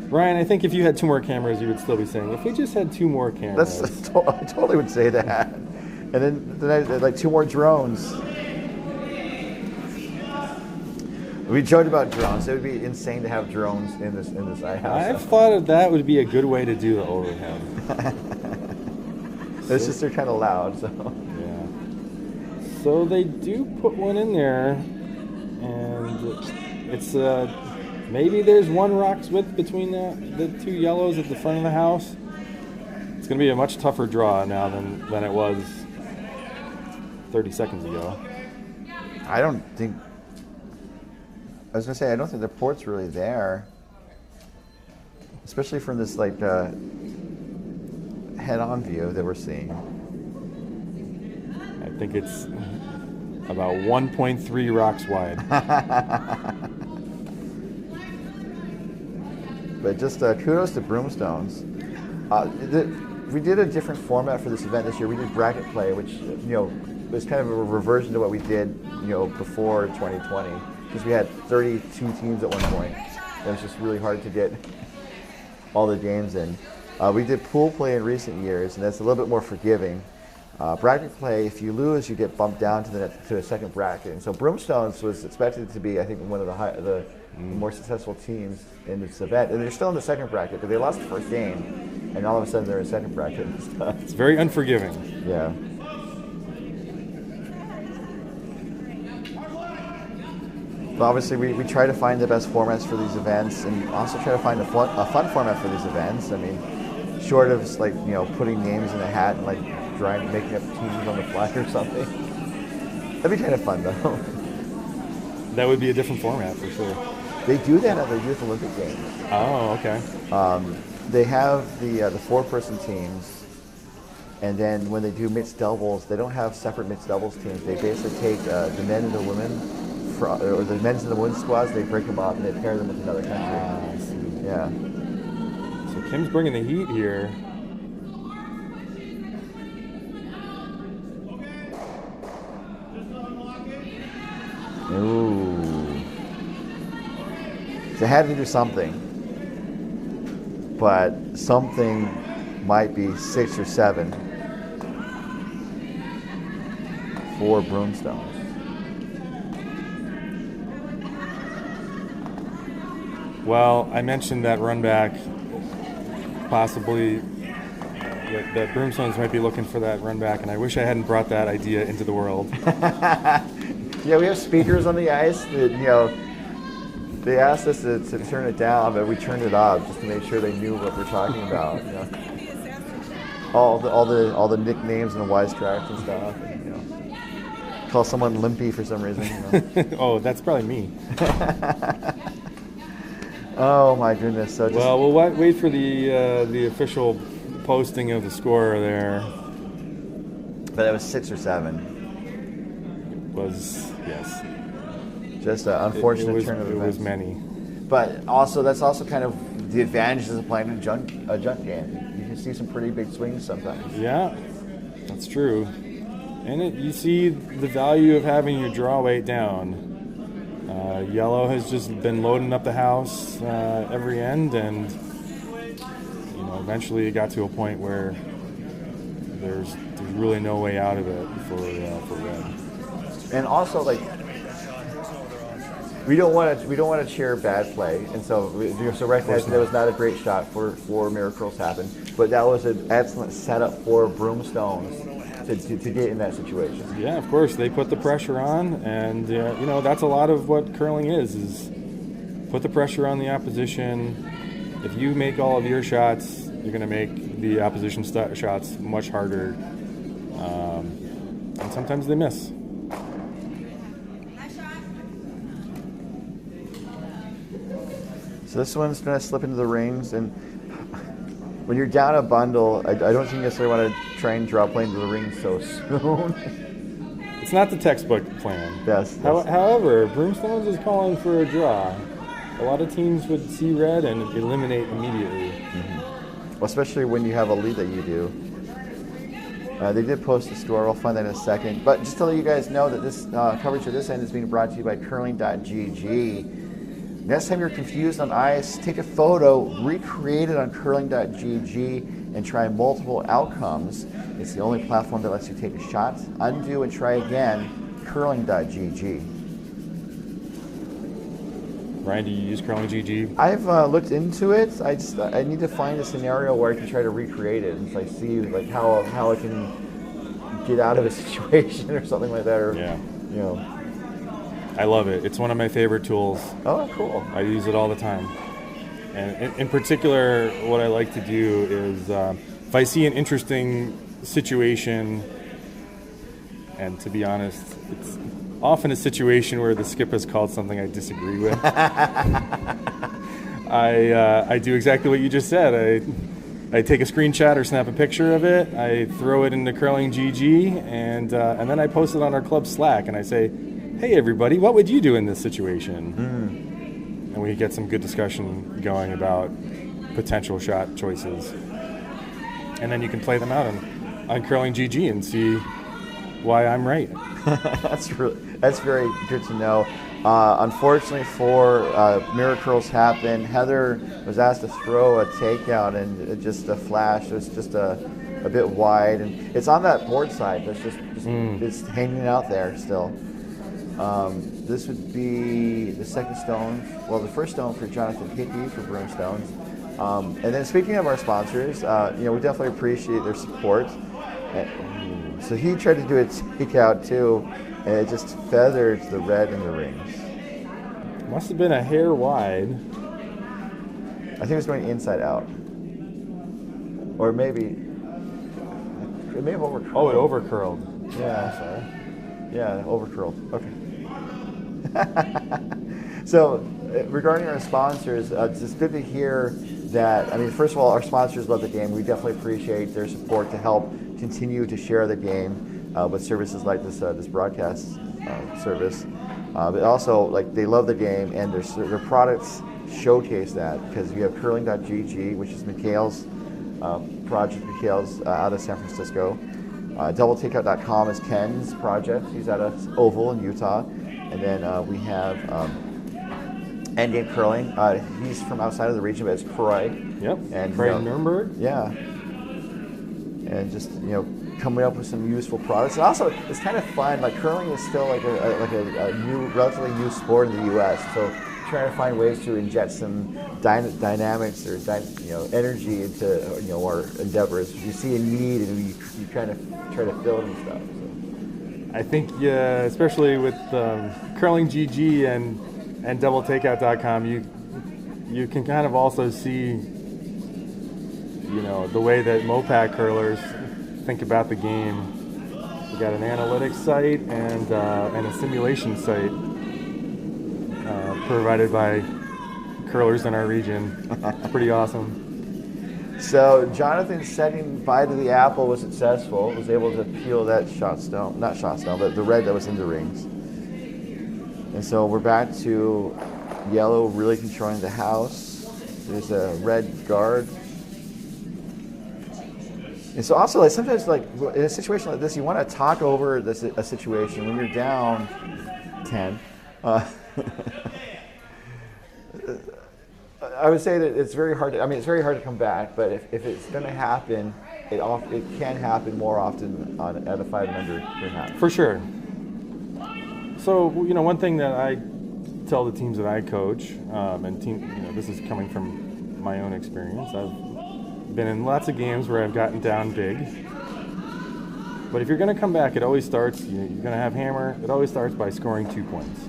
Ryan, I think if you had 2 more cameras, you would still be saying, if we just had 2 more cameras. I totally would say that. And then like 2 more drones. We joked about drones. It would be insane to have drones in this iHouse. I've thought that would be a good way to do the overhead. It's just they're kind of loud, so. Yeah. So they do put one in there, and it's maybe there's 1 rock's width between the 2 yellows at the front of the house. It's going to be a much tougher draw now than it was 30 seconds ago. I was going to say, I don't think the port's really there. Especially from this, like, head-on view that we're seeing. I think it's about 1.3 rocks wide. But just kudos to Broomstones. We did a different format for this event this year. We did bracket play, which, was kind of a reversion to what we did, before 2020. Because we had 32 teams at one point. It was just really hard to get all the games in. We did pool play in recent years, and that's a little bit more forgiving. Bracket play, if you lose, you get bumped down to the second bracket. And so Broomstones was expected to be, I think, one of the more successful teams in this event. And they're still in the second bracket, but they lost the first game, and all of a sudden they're in second bracket and stuff. It's very unforgiving. Yeah. But obviously, we try to find the best formats for these events, and also try to find a fun format for these events. I mean, short of like putting names in a hat and like making up teams on the fly or something. That'd be kind of fun, though. That would be a different format for sure. They do that at the Youth Olympic Games. Oh, okay. They have the four-person teams, and then when they do mixed doubles, they don't have separate mixed doubles teams. They basically take the men and the women, or the men's and the women's squads. They break them up and they pair them with another country. I see. Yeah. So Kim's bringing the heat here. Ooh. They had to do something, but something might be 6 or 7 for Broomstones. Well, I mentioned that run back, possibly that Broomstones might be looking for that run back, and I wish I hadn't brought that idea into the world. Yeah, we have speakers on the ice that, they asked us to turn it down, but we turned it up just to make sure they knew what we're talking about. All the nicknames and the wisecracks and stuff. And, call someone limpy for some reason. Oh, that's probably me. Oh my goodness! So well, we'll wait for the official posting of the score there. But it was 6 or 7. Was yes. Just an unfortunate turn of events. It was many. But also, that's also kind of the advantages of playing a junk game. You can see some pretty big swings sometimes. Yeah, that's true. And you see the value of having your draw weight down. Yellow has just been loading up the house every end, and eventually it got to a point where there's really no way out of it for red. And also, we don't want to cheer bad play, and so recognizing that was not a great shot for Miracurls happen, but that was an excellent setup for Broomstones to get in that situation. Yeah, of course they put the pressure on, and that's a lot of what curling is put the pressure on the opposition. If you make all of your shots, you're going to make the opposition shots much harder, and sometimes they miss. So this one's going to slip into the rings, and when you're down a bundle, I don't think you necessarily want to try and drop play into the rings so soon. It's not the textbook plan. Yes. However, Broomstones is calling for a draw. A lot of teams would see red and eliminate immediately. Mm-hmm. Well, especially when you have a lead that you do. They did post the score. We'll find that in a second. But just to let you guys know that this coverage of this end is being brought to you by curling.gg. Next time you're confused on ice, take a photo, recreate it on curling.gg, and try multiple outcomes. It's the only platform that lets you take a shot, undo, and try again. Curling.gg. Ryan, do you use curling.gg? I've looked into it. I need to find a scenario where I can try to recreate it and see how I can get out of a situation or something like that. Or, yeah. I love it. It's one of my favorite tools. Oh, cool. I use it all the time. And in particular, what I like to do is if I see an interesting situation, and to be honest, it's often a situation where the skip has called something I disagree with. I do exactly what you just said. I take a screenshot or snap a picture of it. I throw it into curling.gg, and then I post it on our club Slack, and I say, hey everybody, what would you do in this situation? And we get some good discussion going about potential shot choices. And then you can play them out on curling.gg and see why I'm right. That's very good to know. Unfortunately for Miracurls happen, Heather was asked to throw a takeout, and it just a flash. It was just a bit wide, and it's on that board side. That's just it's hanging out there still. This would be the second stone. Well, the first stone for Jonathan Hickey for Broomstones. And then speaking of our sponsors, we definitely appreciate their support. So he tried to do a takeout too, and it just feathered the red in the rings. Must have been a hair wide. I think it was going inside out. Or maybe, it may have overcurled. Oh, it overcurled. Yeah. I'm sorry. Yeah, overcurled. Okay. So, regarding our sponsors, it's good to hear that. I mean, first of all, our sponsors love the game. We definitely appreciate their support to help continue to share the game with services like this broadcast service. But also, like, they love the game, and their products showcase that, because you have curling.gg, which is Mikhail's project. Mikhail's out of San Francisco. DoubleTakeout.com is Ken's project. He's out of Oval in Utah. And then we have Endgame Curling. He's from outside of the region, but it's Croy. Yep. And Croy Nuremberg. Yeah. And just coming up with some useful products. And also, it's kind of fun. Like, curling is still like a new, relatively new sport in the U.S. So trying to find ways to inject some dynamics or energy into our endeavors. You see a need, and you try to fill it and stuff. So. I think, especially with Curling GG and DoubleTakeout.com, you can kind of also see, the way that MoPac curlers think about the game. We got an analytics site and a simulation site provided by curlers in our region. Pretty awesome. So Jonathan's setting bye to the apple was successful. Was able to peel that not shot stone, but the red that was in the rings. And so we're back to yellow really controlling the house. There's a red guard. And so also, like, sometimes, like, in a situation like this, you want to talk over a situation when you're down 10. I would say that it's very hard. It's very hard to come back. But if it's going to happen, it can happen more often at a 5 and under perhaps. For sure. So one thing that I tell the teams that I coach, and this is coming from my own experience. I've been in lots of games where I've gotten down big. But if you're going to come back, it always starts. You're going to have hammer. It always starts by scoring 2 points.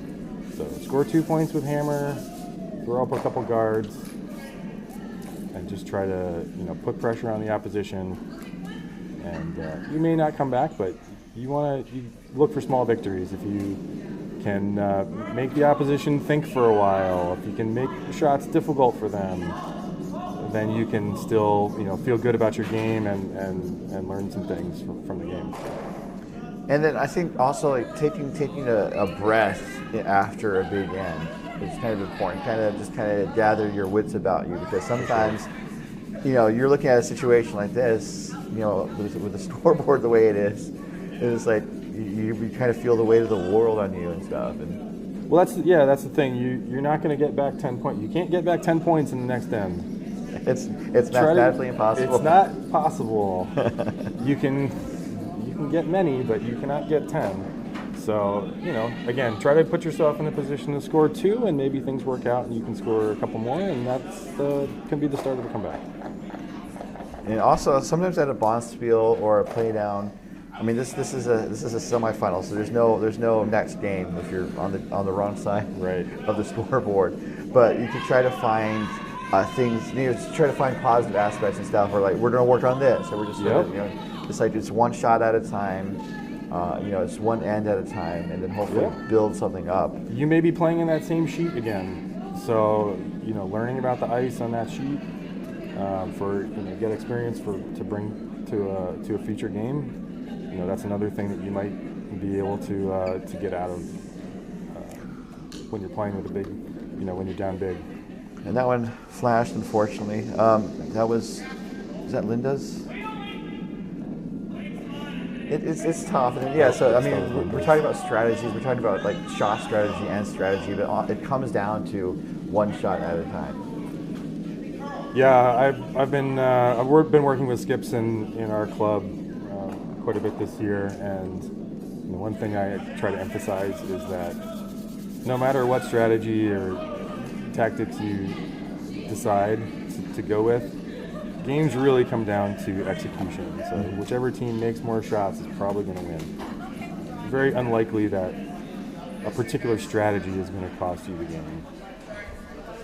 So score 2 points with hammer. Throw up a couple guards and just try to, put pressure on the opposition. And you may not come back, but you look for small victories. If you can make the opposition think for a while, if you can make shots difficult for them, then you can still, feel good about your game and learn some things from the game. And then I think also, like, taking a breath after a big end. It's kind of important. Kind of gather your wits about you, because sometimes, you're looking at a situation like this, with the scoreboard the way it is. It's like you kind of feel the weight of the world on you and stuff. And well, that's the thing. You're not going to get back 10 points. You can't get back 10 points in the next end. It's mathematically impossible. It's not possible. You can get many, but you cannot get 10. So, again, try to put yourself in a position to score 2, and maybe things work out and you can score a couple more, and can be the start of the comeback. And also, sometimes at a bonspiel or a play down, this is a semifinal, so there's no next game if you're on the wrong side of the scoreboard. But you can try to find things, try to find positive aspects and stuff. Or, like, we're going to work on this, or we're just it's like it's one shot at a time. It's one end at a time, and then hopefully build something up. You may be playing in that same sheet again, so learning about the ice on that sheet for get experience to bring to a future game. That's another thing that you might be able to get out of when you're playing with a big, when you're down big. And that one flashed, unfortunately. Is that Linda's? It's tough, and we're talking about strategies. We're talking about, like, shot strategy and strategy, but it comes down to one shot at a time. Yeah, I've been working with skips in our club quite a bit this year, and one thing I try to emphasize is that no matter what strategy or tactics you decide to go with, games really come down to execution. So whichever team makes more shots is probably going to win. It's very unlikely that a particular strategy is going to cost you the game.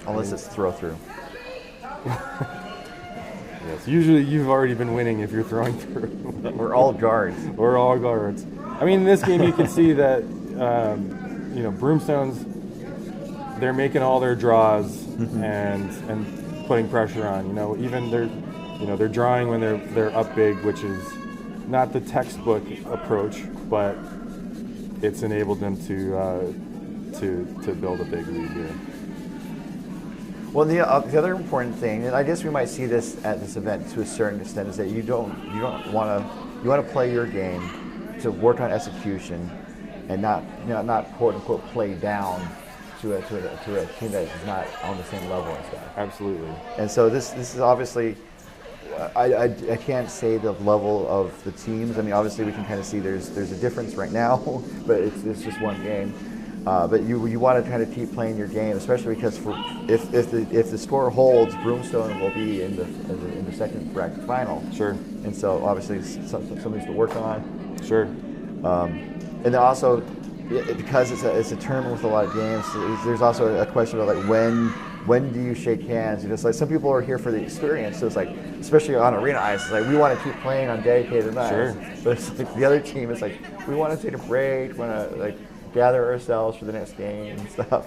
Unless it's throw through. Yes, usually you've already been winning if you're throwing through. We're all guards. We're all guards. I mean, in this game you can see that Broomstones, they're making all their draws and putting pressure on. Even they're drawing when they're up big, which is not the textbook approach, but it's enabled them to build a big lead here. Well, the other important thing, and I guess we might see this at this event to a certain extent, is that you want to play your game to work on execution, and not quote unquote play down to a team that is not on the same level and stuff. Absolutely. And so this is obviously, I can't say the level of the teams. I mean, obviously we can kind of see there's a difference right now, but it's just one game. But you want to kind of keep playing your game, especially because if the score holds, Broomstone will be in the second bracket final. Sure. And so obviously something to work on. Sure. And then also, because it's a tournament with a lot of games, there's also a question of like when do you shake hands? It's like some people are here for the experience, so it's like, especially on arena ice, it's like we want to keep playing on dedicated ice. Sure. But it's like the other team is like, we want to take a break, want to like gather ourselves for the next game and stuff.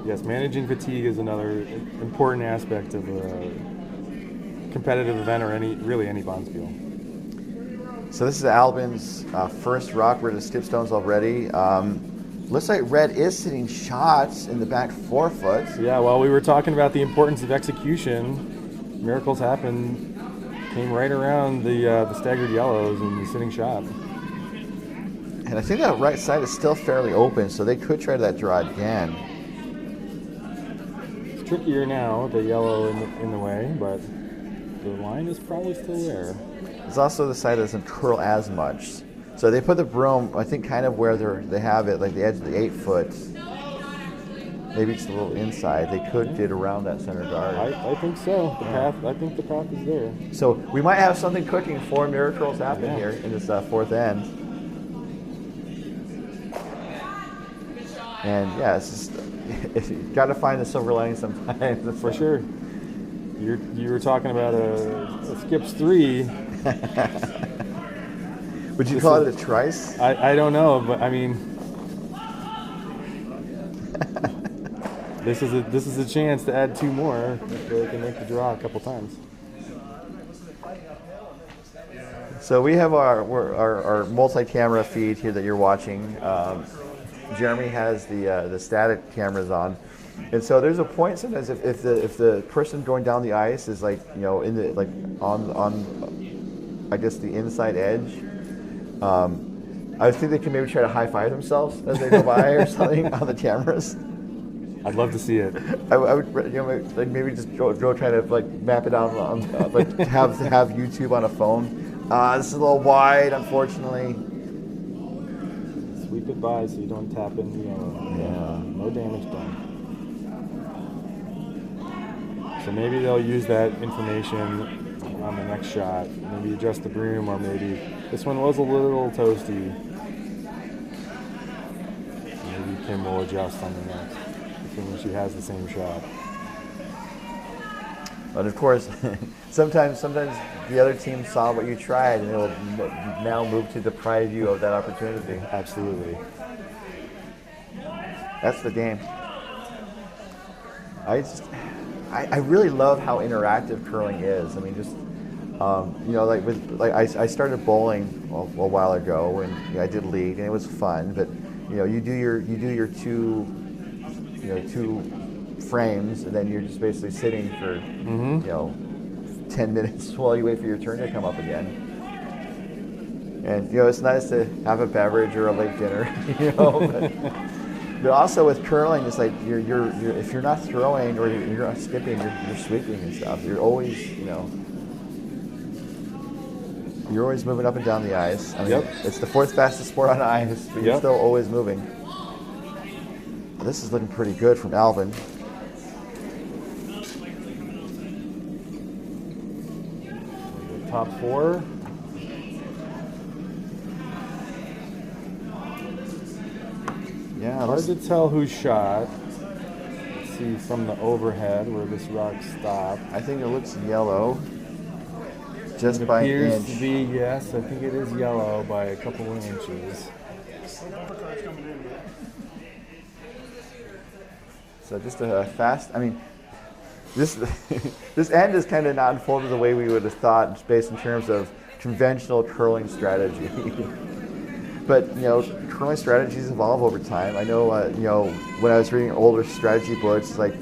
Yes, managing fatigue is another important aspect of a competitive event or any bonspiel. So this is Albin's first rock. We're to Skipstones already. Looks like Red is sitting shots in the back forefoot. Yeah, while we were talking about the importance of execution, miracles happened. Came right around the staggered yellows and the sitting shot. And I think that right side is still fairly open, so they could try that draw again. It's trickier now, the yellow in the way, but the line is probably still there. There's also the side that doesn't curl as much. So they put the broom, I think, kind of where they have it, like the edge of the 8-foot. Maybe it's a little inside. They could get around that center guard. I think so. I think the path is there. So we might have something cooking for Miracurls happen here in this fourth end. And yeah, it's just you got to find the silver lining sometimes. For sure. You were talking about a skips 3. Would you call it a trice? I don't know, but I mean, this is a chance to add 2 more if they can make the draw a couple times. So we have our multi-camera feed here that you're watching. Jeremy has the static cameras on, and so there's a point sometimes if the person going down the ice is like in the like on I guess the inside edge. I think they can maybe try to high five themselves as they go by or something on the cameras. I'd love to see it. I would like maybe just go try to like map it out on like have YouTube on a phone. This is a little wide, unfortunately. Sweep it by so you don't tap in the yellow. Yeah. No damage done. So maybe they'll use that information on the next shot. Maybe adjust the broom, or maybe this one was a little toasty. Maybe Kim will adjust on the next when she has the same shot. But of course, sometimes the other team saw what you tried, and they'll now move to deprive you of that opportunity. Absolutely. That's the game. I really love how interactive curling is. I mean, just I started bowling a while ago, and I did league, and it was fun. But you do your two frames, and then you're just basically sitting for 10 minutes while you wait for your turn to come up again. And it's nice to have a beverage or a late dinner, but also with curling, it's like you're if you're not throwing or you're not skipping, you're sweeping and stuff. You're always you're always moving up and down the ice. I mean, it's the 4th fastest sport on ice, but you're still always moving. This is looking pretty good from Alvin. Top 4. Yeah, hard to tell who shot. Let's see from the overhead where this rock stopped. I think it looks yellow. just by an appears inch. to be, yes, I think it is yellow by a couple of inches. So just a fast, I mean, this this end is kind of not unfolded the way we would have thought, just based in terms of conventional curling strategy. But curling strategies evolve over time. I know, when I was reading older strategy books, it's like,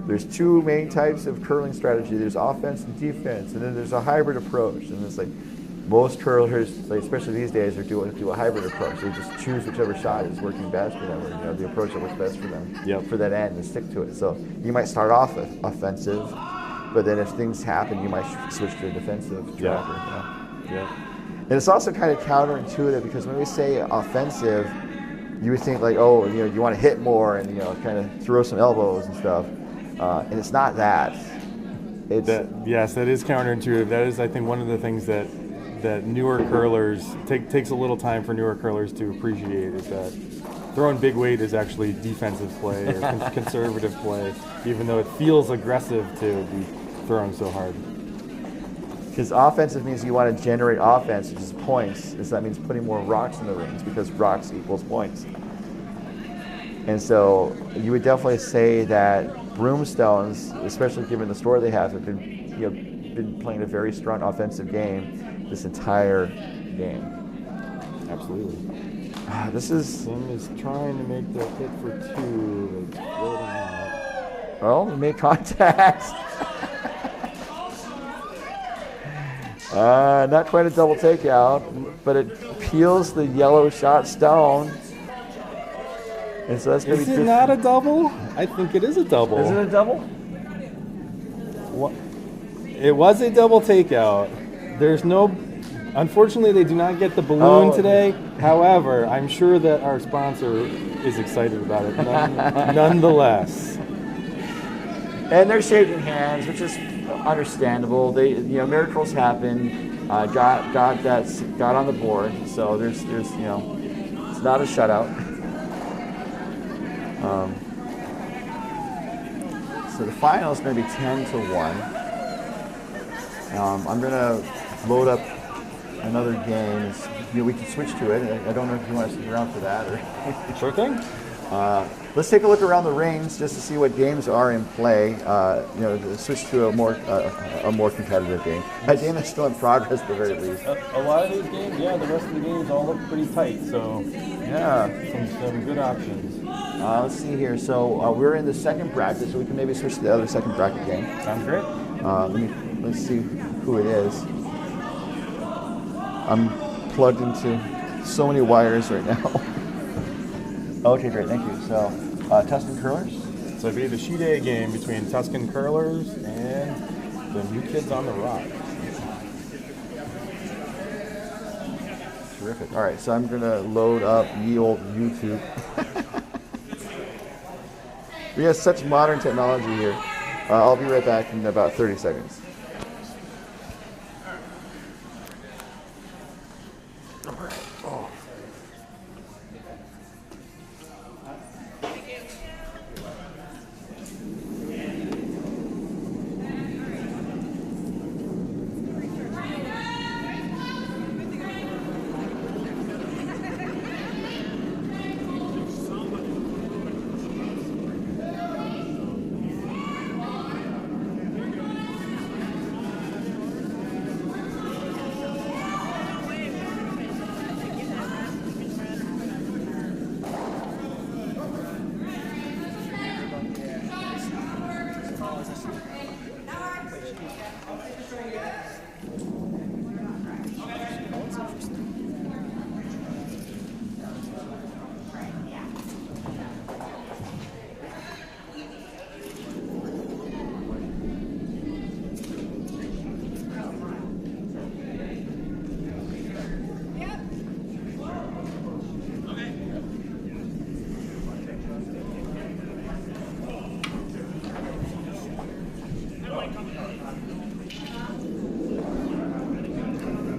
there's two main types of curling strategy. There's offense and defense, and then there's a hybrid approach. And it's like most curlers, like especially these days, are do a hybrid approach. They just choose whichever shot is working best for them, or the approach that works best for them for that end, and stick to it. So you might start off offensive, but then if things happen, you might switch to a defensive tracker. Yeah. And it's also kind of counterintuitive, because when we say offensive, you would think like, oh, you want to hit more and kind of throw some elbows and stuff, and it's not that. Yes, that is counterintuitive. That is, I think, one of the things that newer curlers takes a little time for newer curlers to appreciate, is that throwing big weight is actually defensive play or conservative play, even though it feels aggressive to be throwing so hard. Because offensive means you want to generate offense, which is points. So that means putting more rocks in the rings, because rocks equals points. And so you would definitely say that Broomstones, especially given the story they have been playing a very strong offensive game this entire game. Absolutely. This is... Tim is trying to make the hit for two. It's floating out. Well, we made contact. Not quite a double takeout, but it peels the yellow shot stone. And so that's going to be... Is it not a double? I think it is a double. Is it a double? What? It was a double takeout. There's no... Unfortunately, they do not get the balloon today. However, I'm sure that our sponsor is excited about it nonetheless. And they're shaking hands, which is understandable. They, miracles happen. Got on the board. So there's it's not a shutout. So the final is going to be 10-1. I'm going to load up another game. We can switch to it. I don't know if you want to stick around for that or. Sure thing. Let's take a look around the rings just to see what games are in play. Switch to a more competitive game. A game that's still in progress at the very least. A lot of these games, the rest of the games all look pretty tight. So some good options. Let's see here. So we're in the second bracket, so we can maybe switch to the other second bracket game. Sounds great. Let's see who it is. I'm plugged into so many wires right now. Okay, great, thank you. So, Tuscan Curlers? So it'd be the Sheet A game between Tuscan Curlers and the New Kids on the Rock. Terrific. All right, so I'm going to load up ye old YouTube. We have such modern technology here. I'll be right back in about 30 seconds.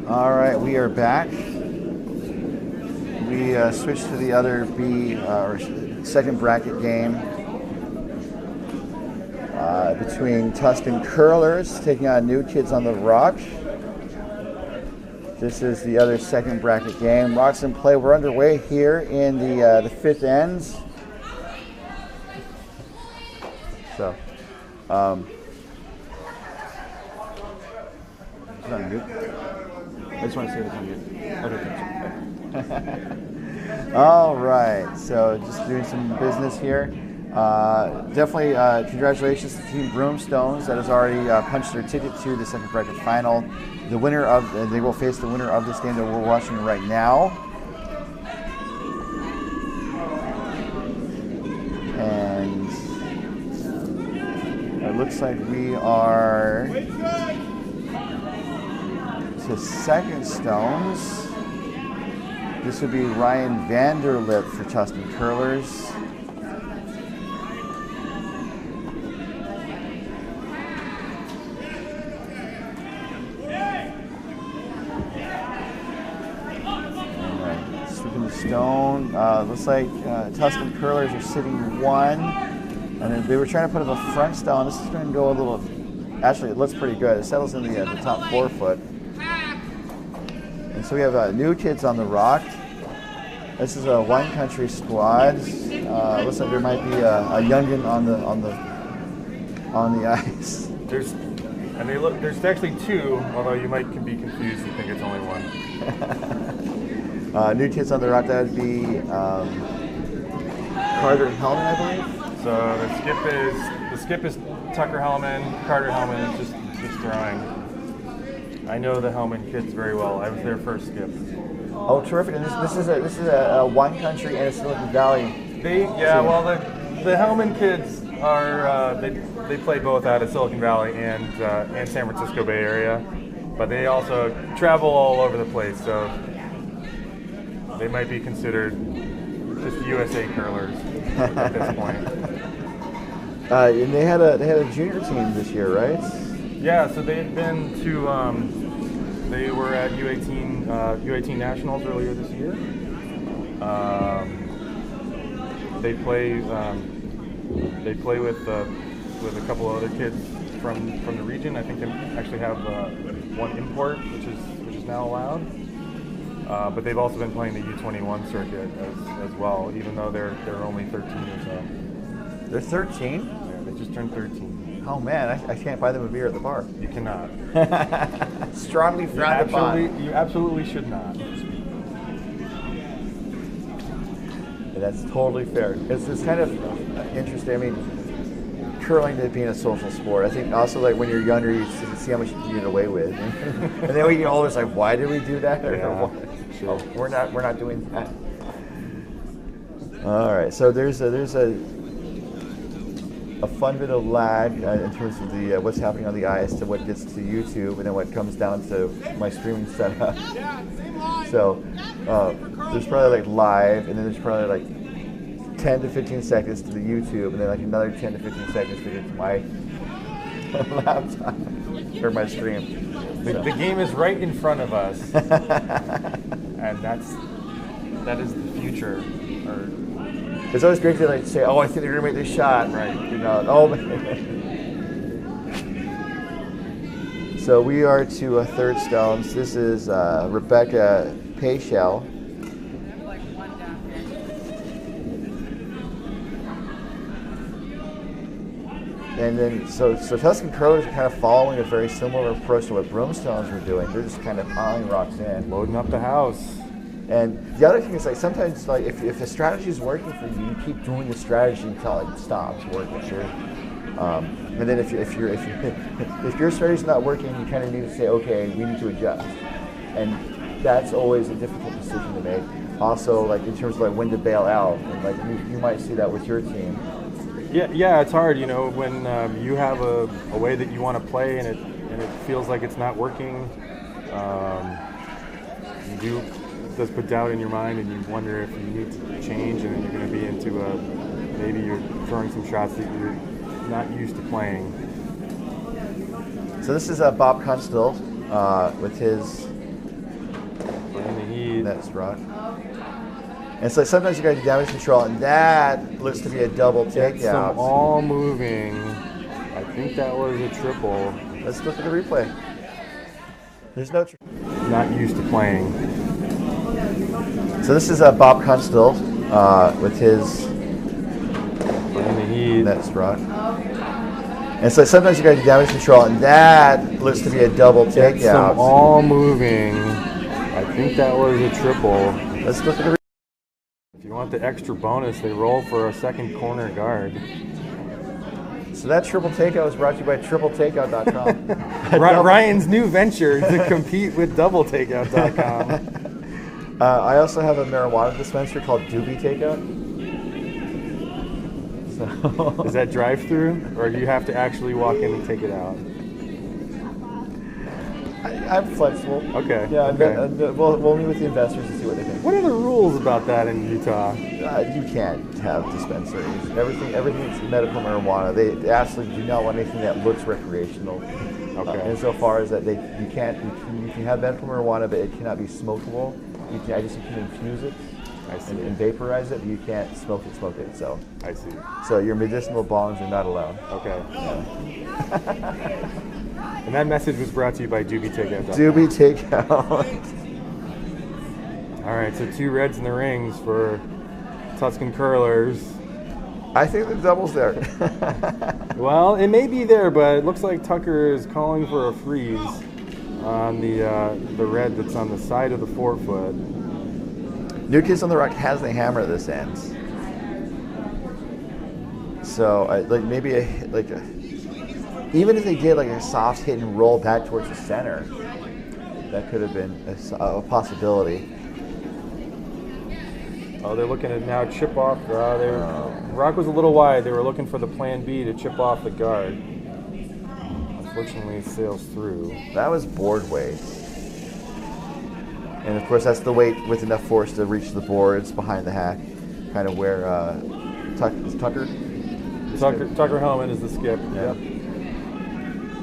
All right, we are back. We switched to the other or second bracket game between Tuscan Curlers taking on New Kids on the Rock. This is the other second bracket game. Rocks in play. We're underway here in the fifth ends. So, is it on mute? I just want to see if it's on mute. Okay. All right. So, just doing some business here. Definitely congratulations to Team Broomstones that has already punched their ticket to the second bracket final. The winner of they will face the winner of this game that we're watching right now. And it looks like we are to second stones. This would be Ryan Vanderlip for Tuscan Curlers. Stone. Looks like Tuscan Curlers are sitting one, and then they were trying to put up a front stone. This is going to go a little. Actually, it looks pretty good. It settles in the top 4 foot. And so we have new kids on the rock. This is a one country squad. Looks like there might be a youngin on the ice. There's actually 2, although you might be confused and think it's only 1. New kids on the rock, that would be Carter Hellman, I believe. So the skip is Tucker Hellman. Carter Hellman is just throwing. I know the Hellman kids very well. I was their first skip. Oh, terrific! And this is a one country and a Silicon Valley. Well the Hellman kids are they play both out of Silicon Valley and San Francisco Bay Area, but they also travel all over the place. So. They might be considered just USA curlers at this point. And they had a junior team this year, right? Yeah, so they've been to they were at U18 Nationals earlier this year. They play with a couple of other kids from the region. I think they actually have one import, which is now allowed. But they've also been playing the U21 circuit as well, even though they're only 13 or so. They're 13? Yeah, they just turned 13. Oh man, I can't buy them a beer at the bar. You cannot. Strongly frowned upon. You absolutely should not. Yeah, that's totally fair. It's kind of interesting. I mean, curling to being a social sport. I think also like when you're younger, you see how much you can get away with, and then when you get older, it's like, why did we do that? Yeah. Oh, we're not doing that. All right, so there's a fun bit of lag in terms of the what's happening on the ice to what gets to YouTube and then what comes down to my streaming setup. So there's probably like live, and then there's probably like 10 to 15 seconds to the YouTube, and then like another 10 to 15 seconds to get to my laptop or my stream. The game is right in front of us, and that is the future. It's always great to like say, "Oh, I think they're gonna make this shot," right? You know, oh. So we are to third stones. This is Rebecca Payshell. And then, so Tuscan Curlers are kind of following a very similar approach to what Broomstones were doing. They're just kind of piling rocks in, loading up the house. And the other thing is, like, sometimes, like, if the strategy is working for you, you keep doing the strategy until it stops working. Sure. And then if your strategy is not working, you kind of need to say, okay, we need to adjust. And that's always a difficult decision to make. Also, like in terms of like when to bail out, and like you might see that with your team. Yeah, it's hard, you know, when you have a way that you want to play and it feels like it's not working. It does put doubt in your mind, and you wonder if you need to change, and then you're going to be into maybe you're throwing some shots that you're not used to playing. So this is Bob Kunstl with his next rock. And so sometimes you got to do damage control, and that looks to be a double takeout. Some all moving. I think that was a triple. Let's look at the replay. There's no. not used to playing. So this is Bob Kunstl with his net rock. And so sometimes you got to damage control, and that looks to be a double takeout. Some all moving. I think that was a triple. Let's look at the. If you want the extra bonus, they roll for a second corner guard. So that triple takeout was brought to you by TripleTakeout.com. Ryan's new venture to compete with DoubleTakeout.com. I also have a marijuana dispenser called Doobie Takeout. So. Is that drive-through, or do you have to actually walk in and take it out? I'm flexible. Okay. Yeah, okay. We'll meet with the investors and see what they think. What are the rules about that in Utah? You can't have dispensaries. Everything's medical marijuana. They absolutely do not want anything that looks recreational. Okay. Insofar as that you can have medical marijuana, but it cannot be smokable. You can infuse it. I see. And vaporize it, but you can't smoke it. So I see. So your medicinal bongs are not allowed. Okay. Yeah. And that message was brought to you by Doobie Takeout. Doobie Takeout. All right, so 2 reds in the rings for Tuscan Curlers. I think the double's there. Well, it may be there, but it looks like Tucker is calling for a freeze on the red that's on the side of the 4-foot. New Kids on the Rock has the hammer at this end. So even if they did like a soft hit and roll back towards the center, that could have been a possibility. Oh, they're looking at now chip off. Rock was a little wide. They were looking for the plan B to chip off the guard. Unfortunately, it sails through. That was board weight. And of course, that's the weight with enough force to reach the boards behind the hack, kind of where Tucker Hellman is the skip. Yeah.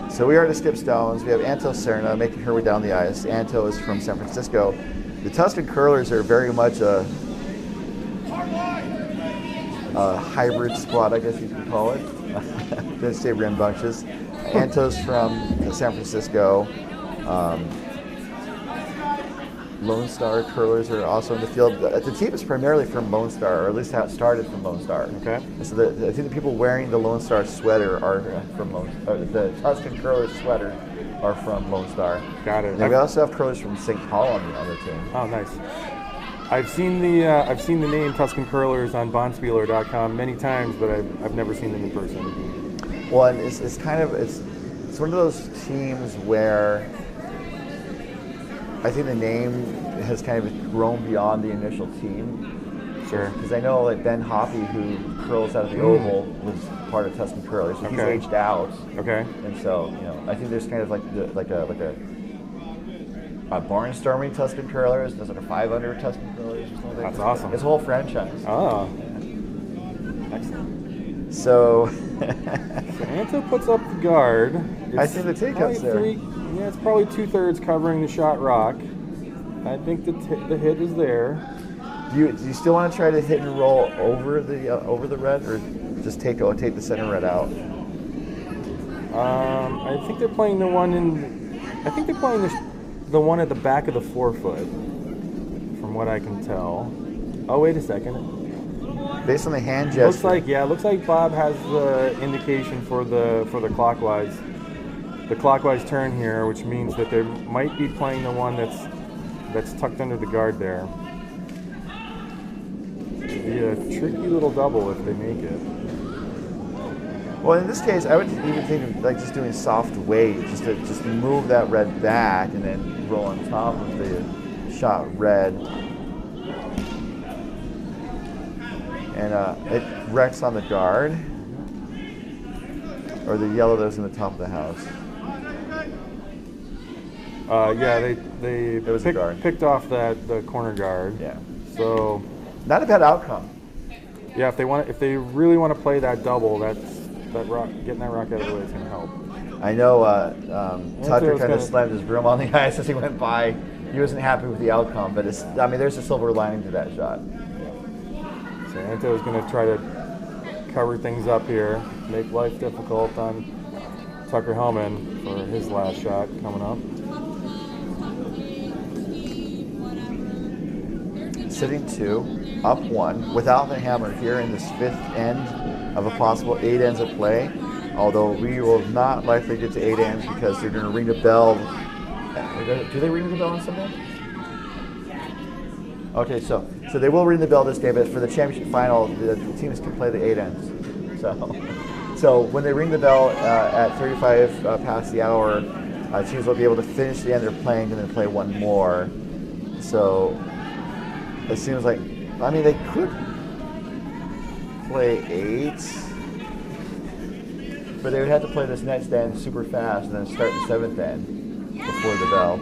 So we are to skip stones. We have Anto Serna making her way down the ice. Anto is from San Francisco. The Tuscan Curlers are very much a hybrid squad, I guess you could call it. They stay rambunctious. Anto's from San Francisco. Lone Star Curlers are also in the field. The team is primarily from Lone Star, or at least how it started from Lone Star. Okay. So I think the people wearing the Lone Star sweater are from the Tuscan Curlers sweater are from Lone Star. Got it. And we also have curlers from St. Paul on the team. Oh, nice. I've seen the name Tuscan Curlers on Bonspieler.com many times, but I've never seen them in person. Well, and it's one of those teams where I think the name has kind of grown beyond the initial team. Sure. Because I know like Ben Hoppy, who curls out of the Oval, was part of Tuscan Curlers. So he's aged out. Okay. And so I think there's kind of like a barnstorming Tuscan Curlers. There's like a 500 Tuscan Curlers or something. That's awesome. It's a whole franchise. Oh. Excellent. So. So Anto puts up the guard. I think the takeout's there. Yeah, it's probably 2/3 covering the shot rock. I think the hit is there. Do you still want to try to hit and roll over the red, or just take the center red out? I think they're playing the one the one at the back of the 4-foot, from what I can tell. Oh, wait a second. Based on the hand gesture. Looks like Bob has the indication for the clockwise. The clockwise turn here, which means that they might be playing the one that's tucked under the guard there. It'd be a tricky little double if they make it. Well, in this case, I would even think of like just doing soft weight, just move that red back and then roll on top of the shot red. And it wrecks on the guard, or the yellow that was in the top of the house. They picked off the corner guard. Yeah. So not a bad outcome. Yeah, if they really want to play that double, getting that rock out of the way is going to help. I know Tucker kind of slammed his broom on the ice as he went by. He wasn't happy with the outcome, but there's a silver lining to that shot. So Anto is going to try to cover things up here, make life difficult on Tucker Hellman for his last shot coming up. sitting 2, up 1, without the hammer here in this 5th end of a possible 8 ends of play. Although we will not likely get to 8 ends because they're going to ring the bell. Do they ring the bell on Sunday? Okay, so they will ring the bell this day, but for the championship final, the teams can play the 8 ends. So when they ring the bell at 35 past the hour, teams will be able to finish the end they're playing and then play one more. So it seems like, I mean, they could play 8, but they would have to play this next end super fast and then start the 7th end before the bell.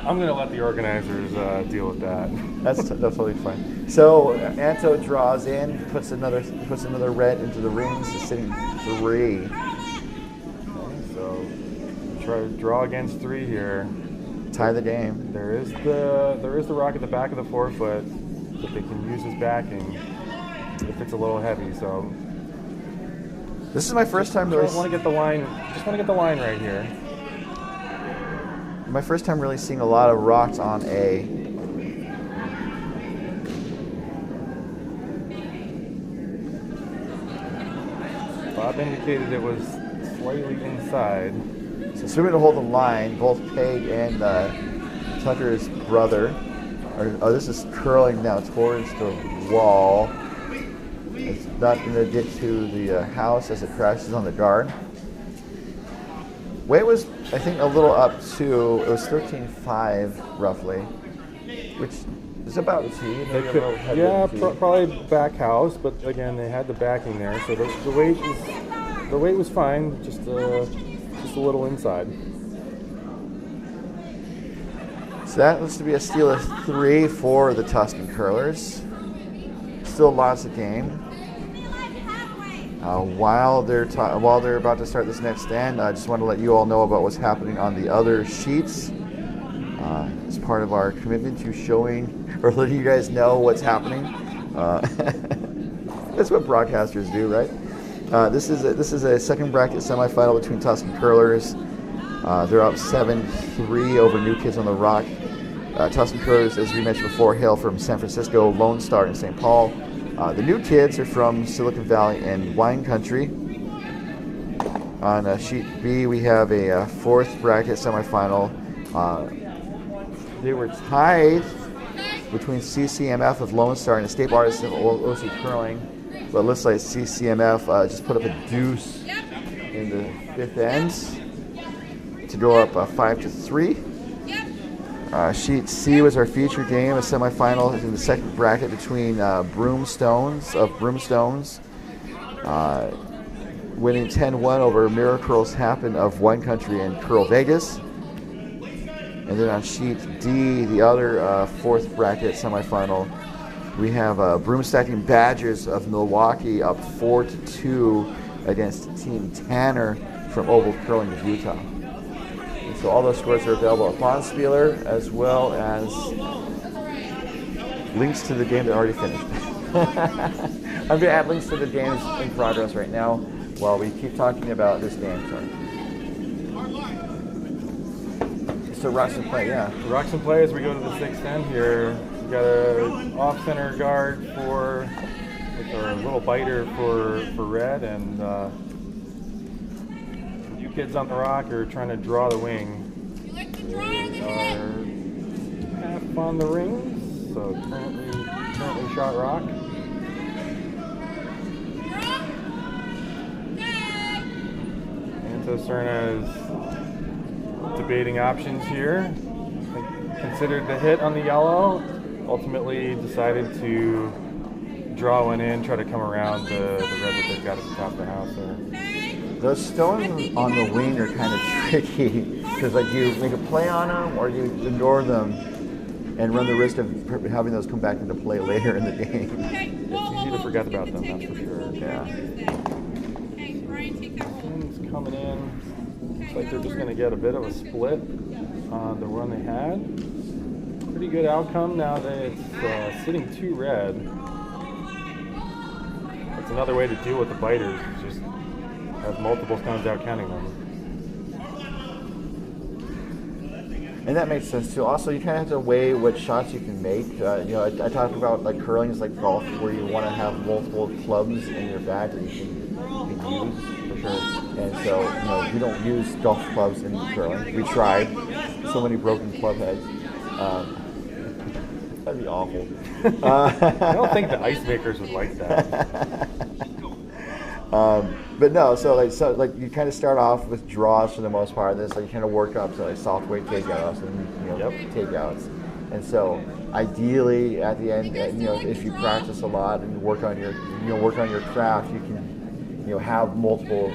I'm going to let the organizers deal with that. That's totally fine. So Anto draws in, puts another red into the rings, is sitting 3. Okay, so try to draw against 3 here. Tie the game. There is the rock at the back of the forefoot that they can use as backing if it's a little heavy. So this is my first time really. Just want to get the line right here. My first time really seeing a lot of rocks on A. Bob indicated it was slightly inside. So swimming to hold the line, both Peg and Tucker's brother. This is curling now towards the wall. It's not going to get to the house as it crashes on the guard. Weight was, I think, a little up too. It was 13.5 roughly, which is about T. Maybe a little heavier yeah, than T. Probably back house, but again, they had the backing there, so the weight was fine, just a little inside. So that looks to be a steal of 3 for the Tuscan Curlers. Still lots of game. While they're about to start this next stand, I just want to let you all know about what's happening on the other sheets. As part of our commitment to showing or letting you guys know what's happening. That's what broadcasters do, right? This is a second bracket semifinal between Tuscan Curlers. They're up 7-3 over New Kids on the Rock. Tuscan Curlers, as we mentioned before, hail from San Francisco, Lone Star, and St. Paul. The New Kids are from Silicon Valley and Wine Country. On sheet B, we have a 4th bracket semifinal. They were tied between CCMF of Lone Star and Escape Artists of OC Curling, but it looks like CCMF just put up a deuce in the 5th end to go up 5-3. Sheet C was our feature game, a semifinal in the second bracket between Broomstones of Broomstones, winning 10-1 over Miracurls Happen of Wine Country and CurlVegas. And then on sheet D, the other 4th bracket semifinal, we have Broomstacking Badgers of Milwaukee up 4-2 against Team Tanner from Oval Curling of Utah. So all those scores are available at Bonspieler, as well as links to the game that already finished. I'm going to add links to the games in progress right now while we keep talking about this game. Sorry. So rocks and play, yeah. Rocks and play as we go to the 6th end here. We got a off-center guard for, or a little biter for red, and Kids on the Rock are trying to draw the wing. They are half on the rings, so currently shot rock. Anto Serna is debating options here. Considered the hit on the yellow, ultimately decided to draw one in, try to come around the red that they've got at the top of the house there. Those stones on the wing are kind of tricky because, like, you make a play on them or you ignore them and run the risk of having those come back into play later in the game. It's easy to forget about them, that's for sure. Yeah. It's coming in. Looks like they're just going to get a bit of a split on the run they had. Pretty good outcome now that it's sitting 2 red. That's another way to deal with the biters. Just have multiple stones out counting them. And that makes sense too. Also, you kind of have to weigh what shots you can make. I talked about like curling is like golf, where you want to have multiple clubs in your bag that you can use for sure. And so, we don't use golf clubs in curling. We tried. So many broken club heads. That'd be awful. I don't think the ice makers would like that. But no, so you kind of start off with draws for the most part. This you kind of work up to like soft weight takeouts and takeouts. And so ideally at the end, if you practice a lot and work on your craft, you can have multiple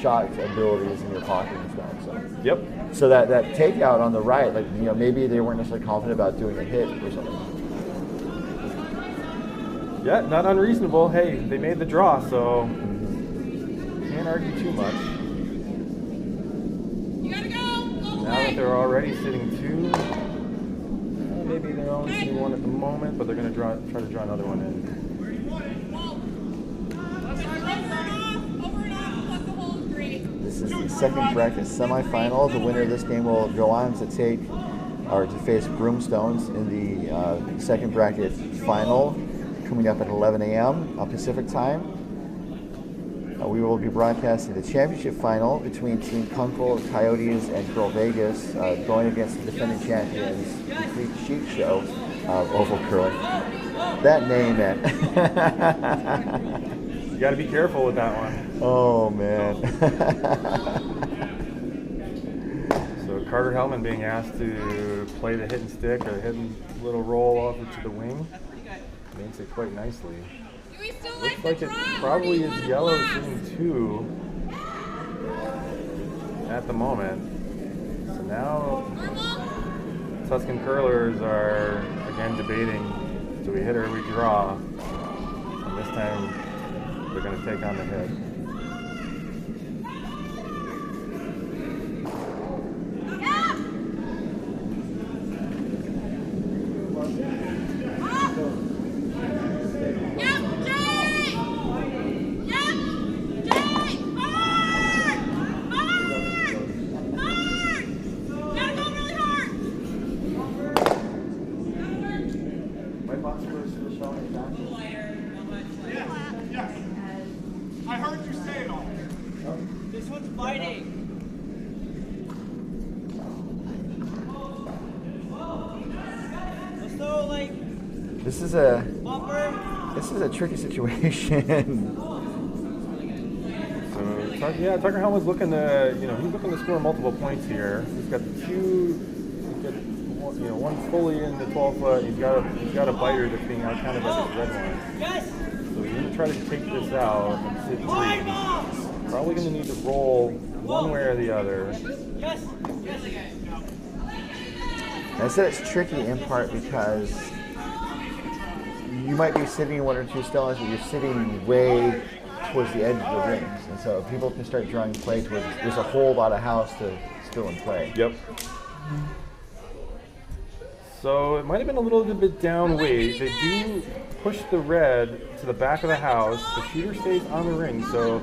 shot abilities in your pocket as well. So yep. So that takeout on the right, maybe they weren't necessarily confident about doing a hit or something. Yeah, not unreasonable. Hey, they made the draw, so can't argue too much. You gotta go. Now that they're already sitting 2, maybe they're only sitting 1 at the moment, but they're going to try to draw another one in. This is the second bracket semifinal. The winner of this game will go on to face Broomstones in the second bracket final, coming up at 11 a.m. Pacific time. We will be broadcasting the championship final between Team Kunkel, Coyotes, and CurlVegas, going against the defending champions, Complete Sheet Show of Oval Curling. That name, man. You got to be careful with that one. Oh, man. So Carter Hellman being asked to play the hit and stick or hit and little roll over to the wing. Makes it quite nicely. Looks like it probably is yellow sitting 2 at the moment. So now Tuscan curlers are again debating, do we hit or we draw? And this time they're going to take on the hit. I heard you say it all. This one's biting. So This is a tricky situation. So Tucker Hellman's looking to, he's looking to score multiple points here. He's got one fully in the 12 foot. He's got a biter that's being out counted by this red one. yes. So he's going to try to take this out and sit 3. Probably going to need to roll one way or the other. Yes. I said it's tricky in part because you might be sitting in 1 or 2 stones, but you're sitting way towards the edge of the rings, and so people can start drawing play towards. There's a whole lot of house to still in play. Yep. So it might have been a little bit down weight. They do push the red to the back of the house. The shooter stays on the ring. So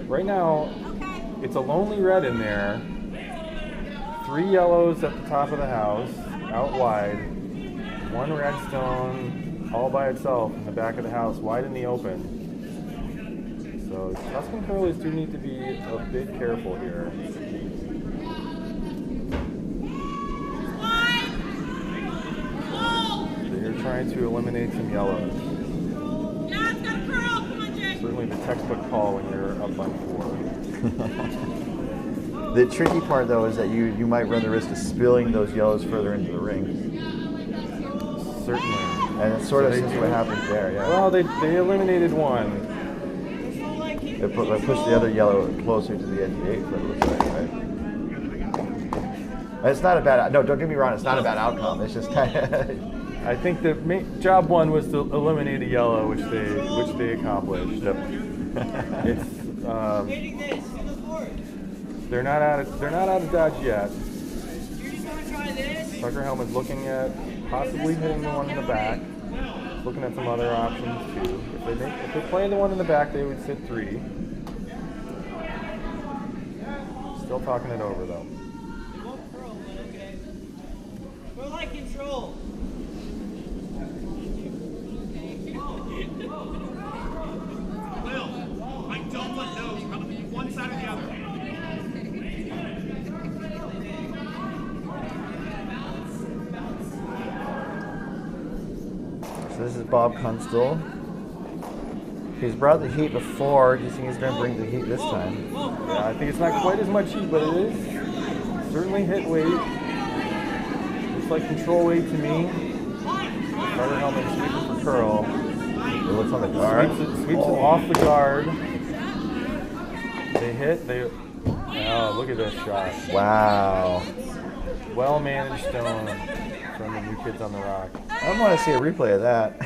right now, it's a lonely red in there. 3 yellows at the top of the house, out wide. 1 red stone all by itself in the back of the house, wide in the open. So Tuscan curlers do need to be a bit careful here. They're trying to eliminate some yellows. Yeah, it's got a curl. Come on, Jay. Certainly the textbook call when you're up on 4. The tricky part, though, is that you might run the risk of spilling those yellows further into the ring. Certainly. And it's sort of seems what happens there, yeah. Well, they eliminated 1. They pushed the other yellow closer to the edge of the 8 foot, it looks like, right? It's not a bad, no, don't get me wrong, it's not a bad outcome. It's just kind of... I think the job 1 was to eliminate a yellow, which they accomplished. Yep. It's they're not out of dodge yet. Tucker Hellman's looking at possibly hitting the one in the back. Looking at some other options too. If they play the one in the back, they would sit 3. Still talking it over though. my control. Will, I don't want those. One side or the other. So this is Bob Kunstl. He's brought the heat before. Do you think he's going to bring the heat this time? Yeah, I think it's not quite as much heat, but it is certainly hit weight. Looks like control weight to me. Starter helmet sweeping for Curl. It looks on the guard. Sweeps it off the guard. They hit. Oh, look at this shot. Wow. Well managed stone from the new kids on the rock. I want to see a replay of that.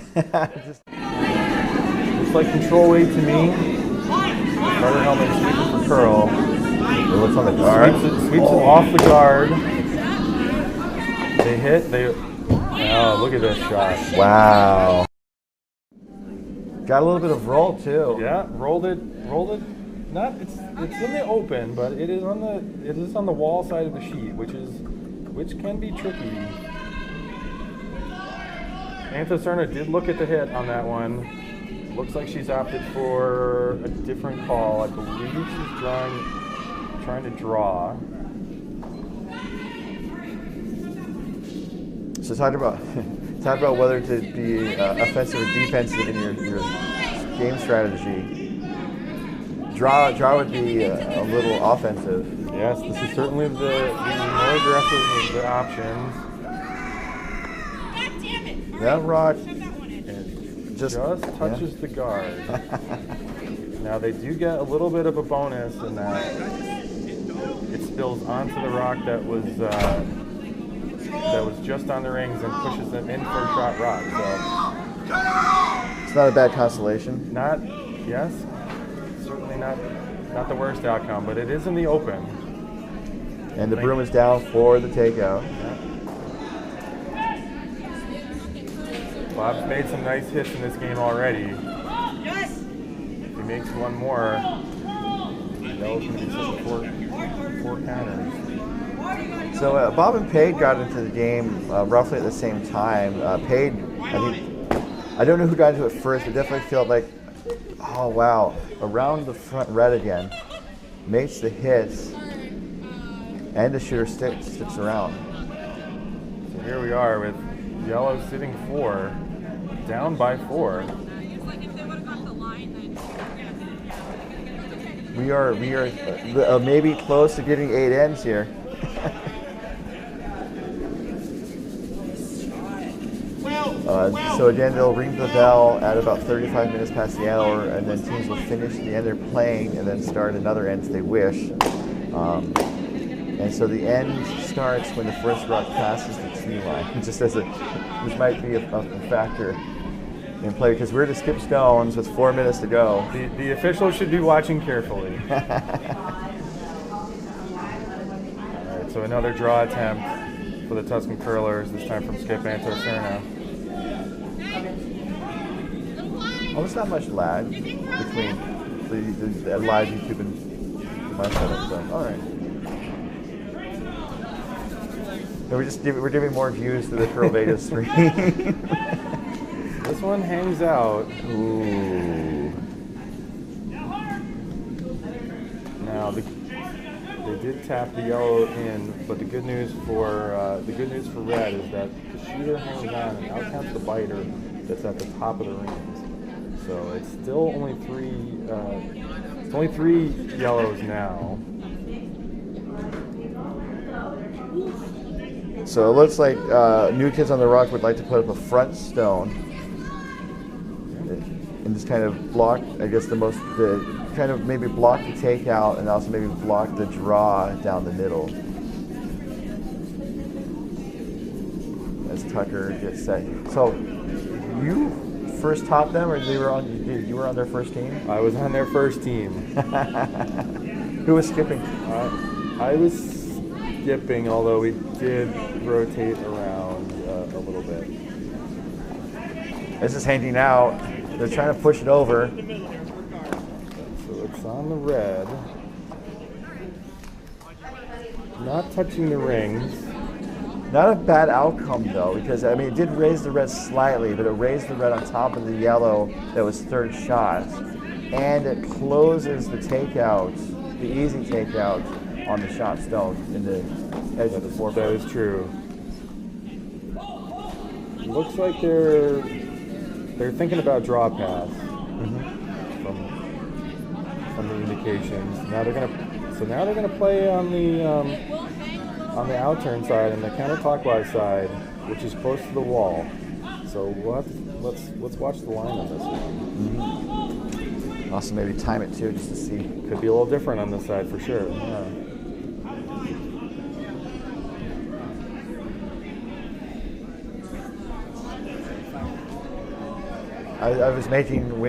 Looks like control weight to me. Starter helmet sweeping for Curl. It looks on the guard. Sweeps it off the guard. They hit. Oh, look at this shot. Wow. Got a little bit of roll too. Yeah, rolled it. Not it's in the open, but it is on the wall side of the sheet, which can be tricky. Antha Serna did look at the hit on that one. Looks like she's opted for a different call. I believe she's trying to draw. So talk about whether to be offensive or defensive in your game strategy. Draw would be a little offensive. Yes, this is certainly the more aggressive of the options. That rock Just touches the guard. Now they do get a little bit of a bonus in that it spills onto the rock that was just on the rings and pushes them in for a shot rock. So it's not a bad constellation. Certainly not the worst outcome, but it is in the open. And the broom is down for the takeout. Bob's made some nice hits in this game already. Yes. If he makes one more, Yellow's going to be sitting four counters. So Bob and Paige got into the game roughly at the same time. Paige, I don't know who got into it first, but definitely felt like, oh wow, around the front red again, makes the hits, and the shooter sticks around. So here we are with Yellow sitting 4, down by 4. We are maybe close to getting 8 ends here. So again, they'll ring the bell at about 35 minutes past the hour, and then teams will finish the end they're playing and then start another end if they wish. And so the end starts when the first rock passes the tee line. Just as this might be a factor in play because we're to skip stones with 4 minutes to go. The officials should be watching carefully. All right, so another draw attempt for the Tuscan Curlers, this time from Skip Antocerna. Well, there's not much lag between the live YouTube and my setup, so all right. So we're giving more views to the CurlVegas stream. This one hangs out. Ooh. Now they did tap the yellow in, but the good news for red is that the shooter hangs on and outcounts the biter that's at the top of the rings. So it's still only three yellows now. So it looks like New Kids on the Rock would like to put up a front stone and just kind of block, I guess, kind of maybe block the takeout and also maybe block the draw down the middle. As Tucker gets set. So you first topped them, or you were on their first team? I was on their first team. Who was skipping? I was skipping, although we did rotate around a little bit. This is handing out. They're trying to push it over. So it's on the red. Not touching the rings. Not a bad outcome though, because I mean it did raise the red slightly, but it raised the red on top of the yellow that was third shot, and it closes the takeout, the easy takeout on the shot stone in the edge of the 4. That is true. Looks like they're thinking about draw pass from the indications. Now they're gonna play on the outturn side and the counterclockwise side, which is close to the wall. So we'll have to, let's watch the line on this one. Also maybe time it too, just to see. Could be a little different on this side for sure. Yeah. I was making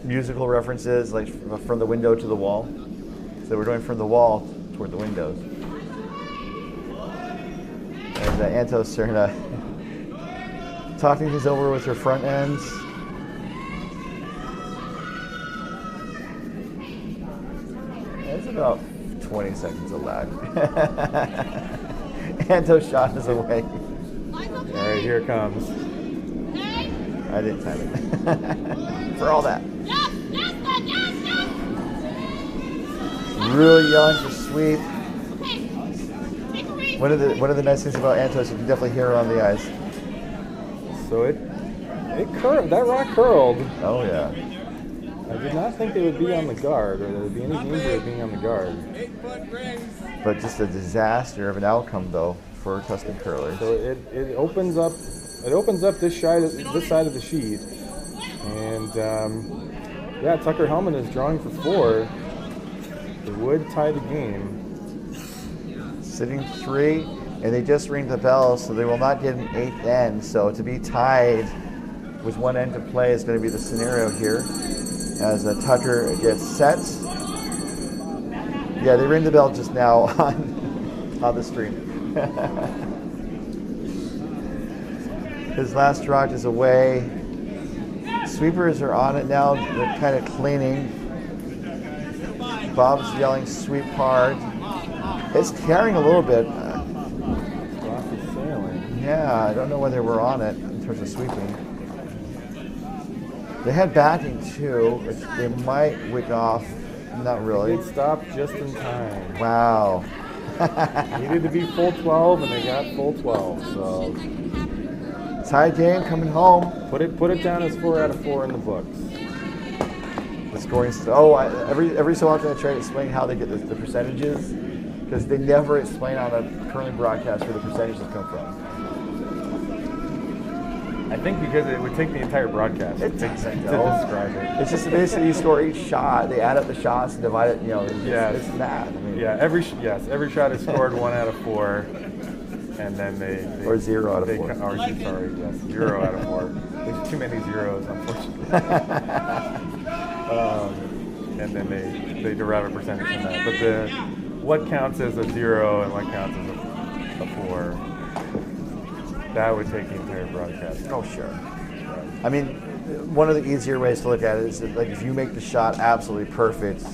musical references, like from the window to the wall. So we're going from the wall toward the windows. And Antos Serna talking things over with her front ends. There's about 20 seconds of lag. Antos shot is away. All right, here it comes. I didn't time it. For all that. Really yelling for sweep. One of the nice things about Antos, you can definitely hear her on the ice. So it curled. That rock curled. Oh yeah. I did not think they would be on the guard, or there would be any danger of being on the guard. But just a disaster of an outcome though for Tuscan curlers. So it opens up. It opens up this side of the sheet, and yeah, Tucker Hellman is drawing for 4. It would tie the game. Sitting 3, and they just ring the bell, so they will not get an 8th end. So to be tied with one end to play is going to be the scenario here, as Tucker gets set. Yeah, they ring the bell just now on the stream. His last rock is away. Sweepers are on it now. They're kind of cleaning. Bob's yelling sweep hard. It's carrying a little bit. Yeah, I don't know whether we're on it in terms of sweeping. They had backing too, which they might wick off. Not really. They stopped just in time. Wow. Needed to be full 12, and they got full 12. So. Tie game coming home. Put it down as 4 out of 4 in the books. The scoring. Every so often I try to explain how they get the percentages, because they never explain on a curling broadcast where the percentages come from. I think because it would take the entire broadcast to describe it. It's just basically you score each shot. They add up the shots and divide it. You know, it's math. I mean, yeah, every shot is scored 1 out of 4. And then they or 0 out of 4. Sorry, yes, 0 out of 4. There's too many zeros, unfortunately. And then they derive a percentage from that. But what counts as a 0 and what counts as a 4, that would take the entire broadcast. Oh sure. I mean, one of the easier ways to look at it is that, like, if you make the shot absolutely perfect,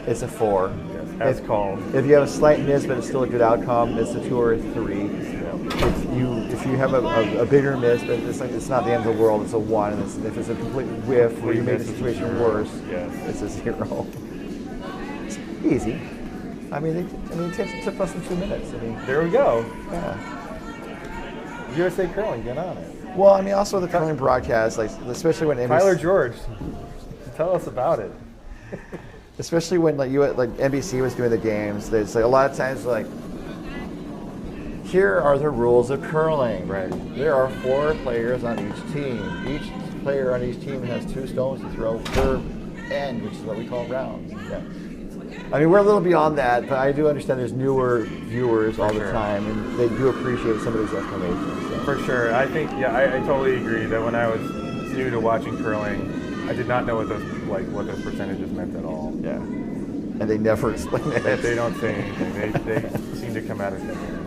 it's a 4. As called. If you have a slight miss, but it's still a good outcome, it's a 2 or a 3. If you have a bigger miss, but it's not the end of the world, it's a 1. And if it's a complete whiff where you make the situation worse, it's a 0. It's easy. I mean, it took less than 2 minutes. I mean, there we go. Yeah. USA Curling, get on it. Well, I mean, also the curling broadcast, like especially when Tyler George, tell us about it. Especially when NBC was doing the games, there's like a lot of times like, here are the rules of curling. Right. There are 4 players on each team. Each player on each team has 2 stones to throw per end, which is what we call rounds. Yeah. I mean, we're a little beyond that, but I do understand there's newer viewers all the time, and they do appreciate some of these explanations. So. For sure. I think, I totally agree that when I was new to watching curling, I did not know what those percentages meant at all. Yeah. And they never explain it. They don't say anything. They seem to come out of nowhere.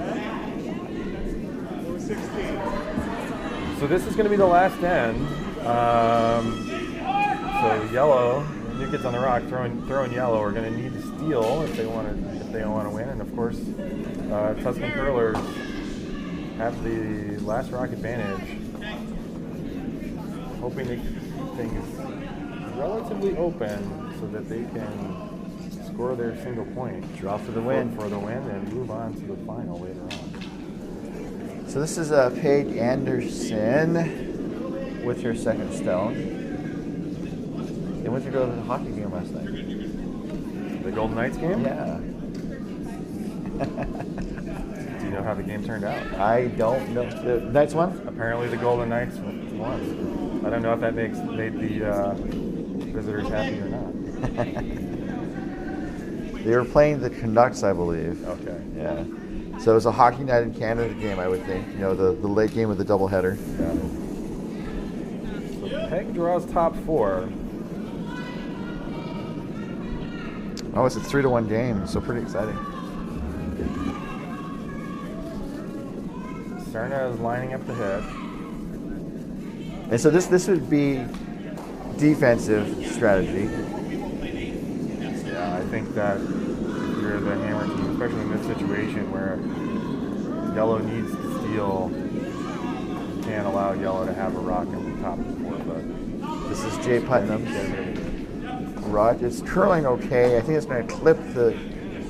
So this is going to be the last end. So yellow, new kids on the rock throwing yellow are going to need to steal if they want to win. And of course, Tuscan curlers have the last rock advantage, hoping to keep things relatively open so that they can score their single point. Draw for the win. For the win and move on to the final later on. So this is Paige Anderson with your second stone. And what'd you go to the hockey game last night? The Golden Knights game? Yeah. Do you know how the game turned out? I don't know. The Knights won? Apparently the Golden Knights won. I don't know if that made the visitors happy or not. They were playing the Canucks, I believe. Okay. Yeah. So it was a Hockey Night in Canada game, I would think. You know, the late game with the doubleheader. Yeah. So Peg draws top 4. Oh, it's a 3-1 game, so pretty exciting. Serna is lining up the head. And so this would be defensive strategy. Yeah, I think that if you're the Hammer team, especially in this situation where Yellow needs to steal, you can't allow Yellow to have a rock in the top of the 4-foot. This is Jay Putnam. Rod is curling okay. I think it's going to clip the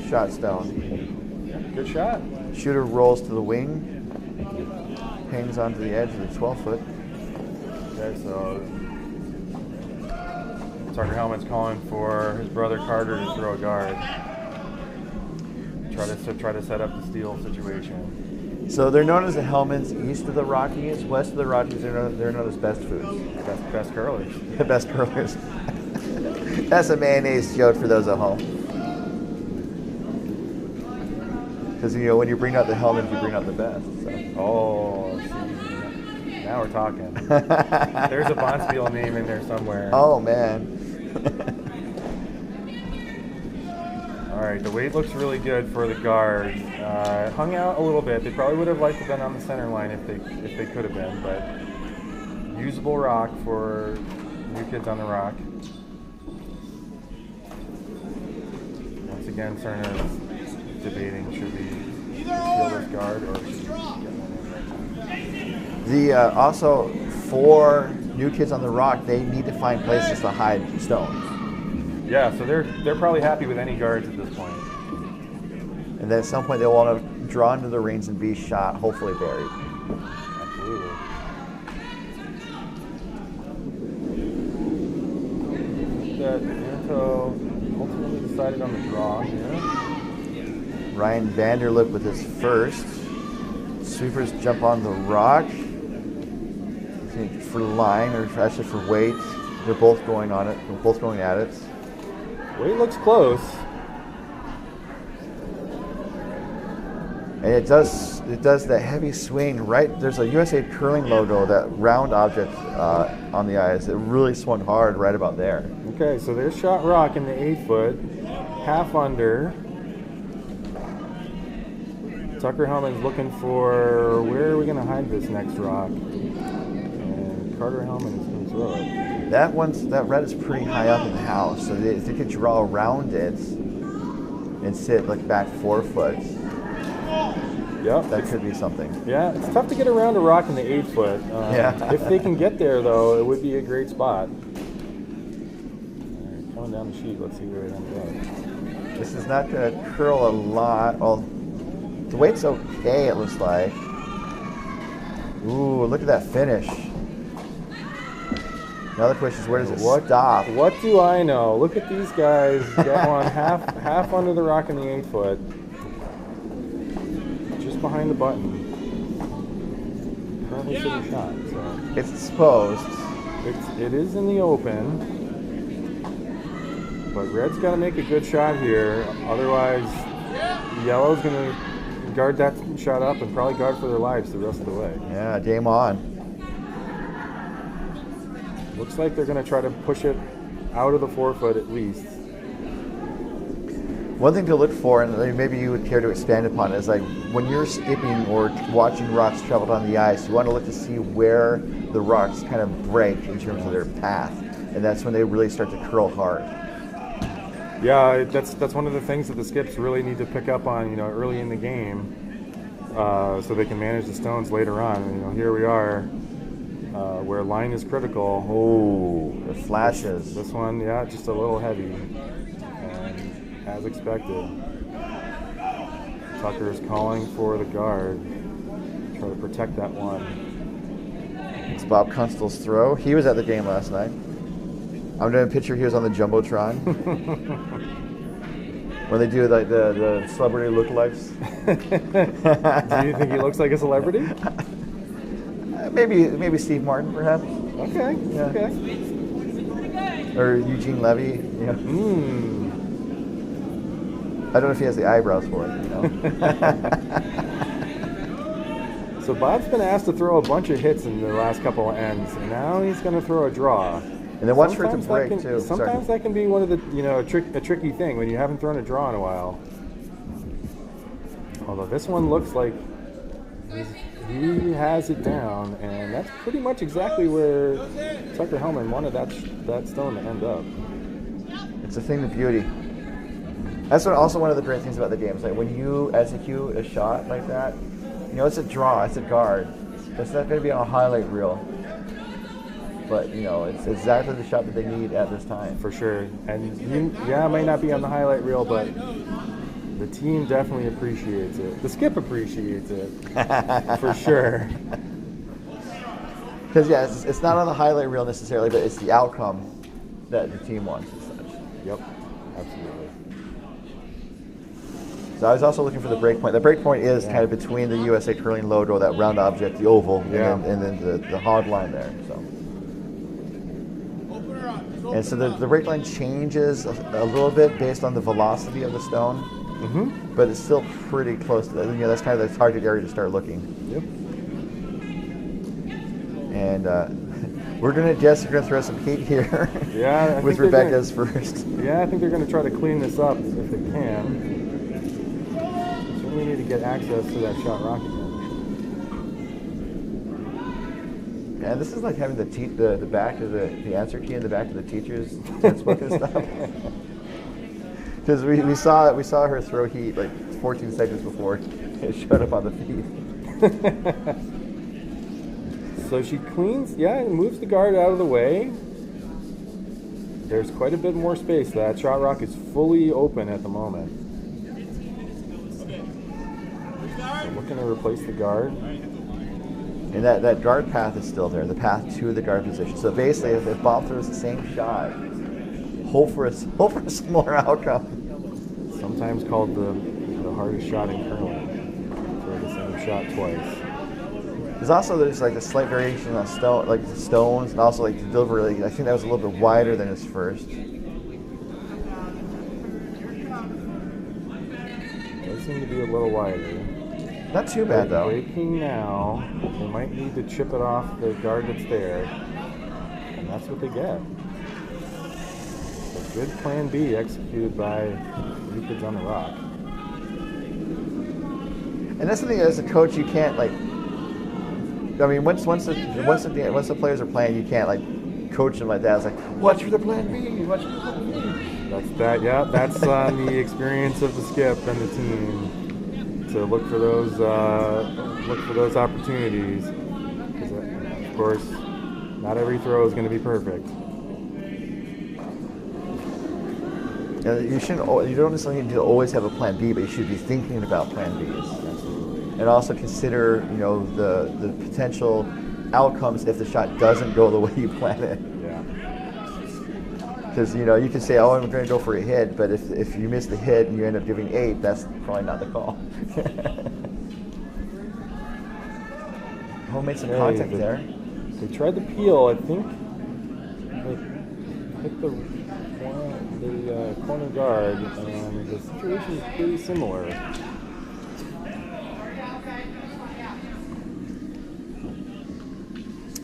shot stone. Good shot. Shooter rolls to the wing. Hangs onto the edge of the 12-foot. Okay, so Tucker Hellman's calling for his brother Carter to throw a guard. Try to set up the steal situation. So they're known as the Hellmans east of the Rockies. West of the Rockies, they're known as Best Foods. Best curlers. The best curlers. That's a mayonnaise joke for those at home. Because, you know, when you bring out the Hellmans, you bring out the best. So. Oh, see, now we're talking. There's a Bonspiel name in there somewhere. Oh, man. All right, the weight looks really good for the guard. Hung out a little bit. They probably would have liked to have been on the center line if they could have been, but usable rock for New Kids on the Rock. Once again, Cerna's debating should we steal this guard or should we get one in there. The also for New Kids on the Rock, they need to find places to hide stones. Yeah, so they're probably happy with any guards at this point. And then at some point they'll want to draw into the rings and be shot, hopefully buried. Absolutely. That Anto ultimately decided on the draw here. Ryan Vanderlip with his first. Sweepers jump on the rock. I think for line or actually for weight. They're both going on it. They're both going at it. Weight looks close. And it does that heavy swing right. There's a USA curling logo, that round object on the ice. It really swung hard right about there. Okay, so there's shot rock in the 8-foot, half under. Tucker Hellman's looking for where are we going to hide this next rock, and Carter Hellman is going to throw it. That red is pretty high up in the house, so they could draw around it and sit like back 4 foot. Yep. That could be something. Yeah, it's tough to get around a rock in the 8-foot. Yeah. If they can get there, though, it would be a great spot. All right, coming down the sheet, let's see where it ends up. This is not going to curl a lot. Well, the weight's okay, it looks like. Ooh, look at that finish. Now the question is, where does it stop? What do I know? Look at these guys get one half under the rock in the 8-foot. Just behind the button. Currently sitting shot. So It's exposed. it is in the open. But Red's got to make a good shot here. Otherwise, Yellow's going to guard that shot up and probably guard for their lives the rest of the way. Yeah, game on. Looks like they're going to try to push it out of the 4-foot at least. One thing to look for, and maybe you would care to expand upon, is like when you're skipping or watching rocks travel down the ice, you want to look to see where the rocks kind of break in terms of their path, and that's when they really start to curl hard. Yeah, that's one of the things that the skips really need to pick up on, early in the game. so they can manage the stones later on. And, here we are, where line is critical. Oh, it flashes. This one, yeah, just a little heavy, and as expected, Tucker's calling for the guard, try to protect that one. It's Bob Kunstel's throw. He was at the game last night. I'm doing a picture. He was on the Jumbotron. When they do like the celebrity lookalikes. Do you think he looks like a celebrity? Maybe Steve Martin, perhaps. Okay. Yeah. Okay. Or Eugene Levy. I don't know if he has the eyebrows for it. So Bob's been asked to throw a bunch of hits in the last couple of ends, and now he's going to throw a draw. And then watch for it to break too. Sometimes that can be one of the a tricky thing when you haven't thrown a draw in a while. Although this one looks like he has it down, and that's pretty much exactly where Tucker Hellman wanted that stone to end up. It's a thing of beauty. That's also one of the great things about the game. Is like when you execute a shot like that, it's a draw, it's a guard. It's not going to be on a highlight reel. But, it's exactly the shot that they need at this time. For sure. And, it might not be on the highlight reel, but the team definitely appreciates it. The skip appreciates it, for sure. Because, it's not on the highlight reel necessarily, but it's the outcome that the team wants as such. Yep, absolutely. So I was also looking for the break point. The break point is kind of between the USA Curling logo, that round object, the oval, and then the hog line there. So. And so the break line changes a little bit based on the velocity of the stone, but it's still pretty close to that. That's kind of the target area to start looking. Yep. And we're going to guess you're going to throw some heat here with Rebecca's first. Yeah, I think they're going to try to clean this up if they can. Certainly need to get access to that shot rocket. And this is like having the back of the answer key in the back of the teacher's textbook and stuff. Because we saw her throw heat like 14 seconds before it showed up on the feed. So she cleans, and moves the guard out of the way. There's quite a bit more space. That shot rock is fully open at the moment. So looking to replace the guard. And that guard path is still there, the path to the guard position. So basically, if Bob throws the same shot, hope for a similar outcome. Sometimes called the hardest shot in curling. Throw the same shot twice. There's like a slight variation on stone, like the stones, and also like the delivery. I think that was a little bit wider than his first. Does seem to be a little wider. Not too bad though. Breaking now. They might need to chip it off the guard that's there, and that's what they get. A good plan B executed by Euclids on the rock. And that's the thing, as a coach, you can't once the players are playing, you can't coach them like that. It's like, watch for the plan B. Watch for the plan B. That's on the experience of the skip and the team to look for those opportunities. Because of course, not every throw is going to be perfect. You don't necessarily need to always have a plan B, but you should be thinking about plan Bs. And also consider, the potential outcomes if the shot doesn't go the way you plan it. Yeah. Because, you can say, oh, I'm going to go for a hit, but if you miss the hit and you end up giving 8, that's probably not the call. Oh, made some contact there. They tried to peel, I think. They hit the corner guard, and the situation is pretty similar.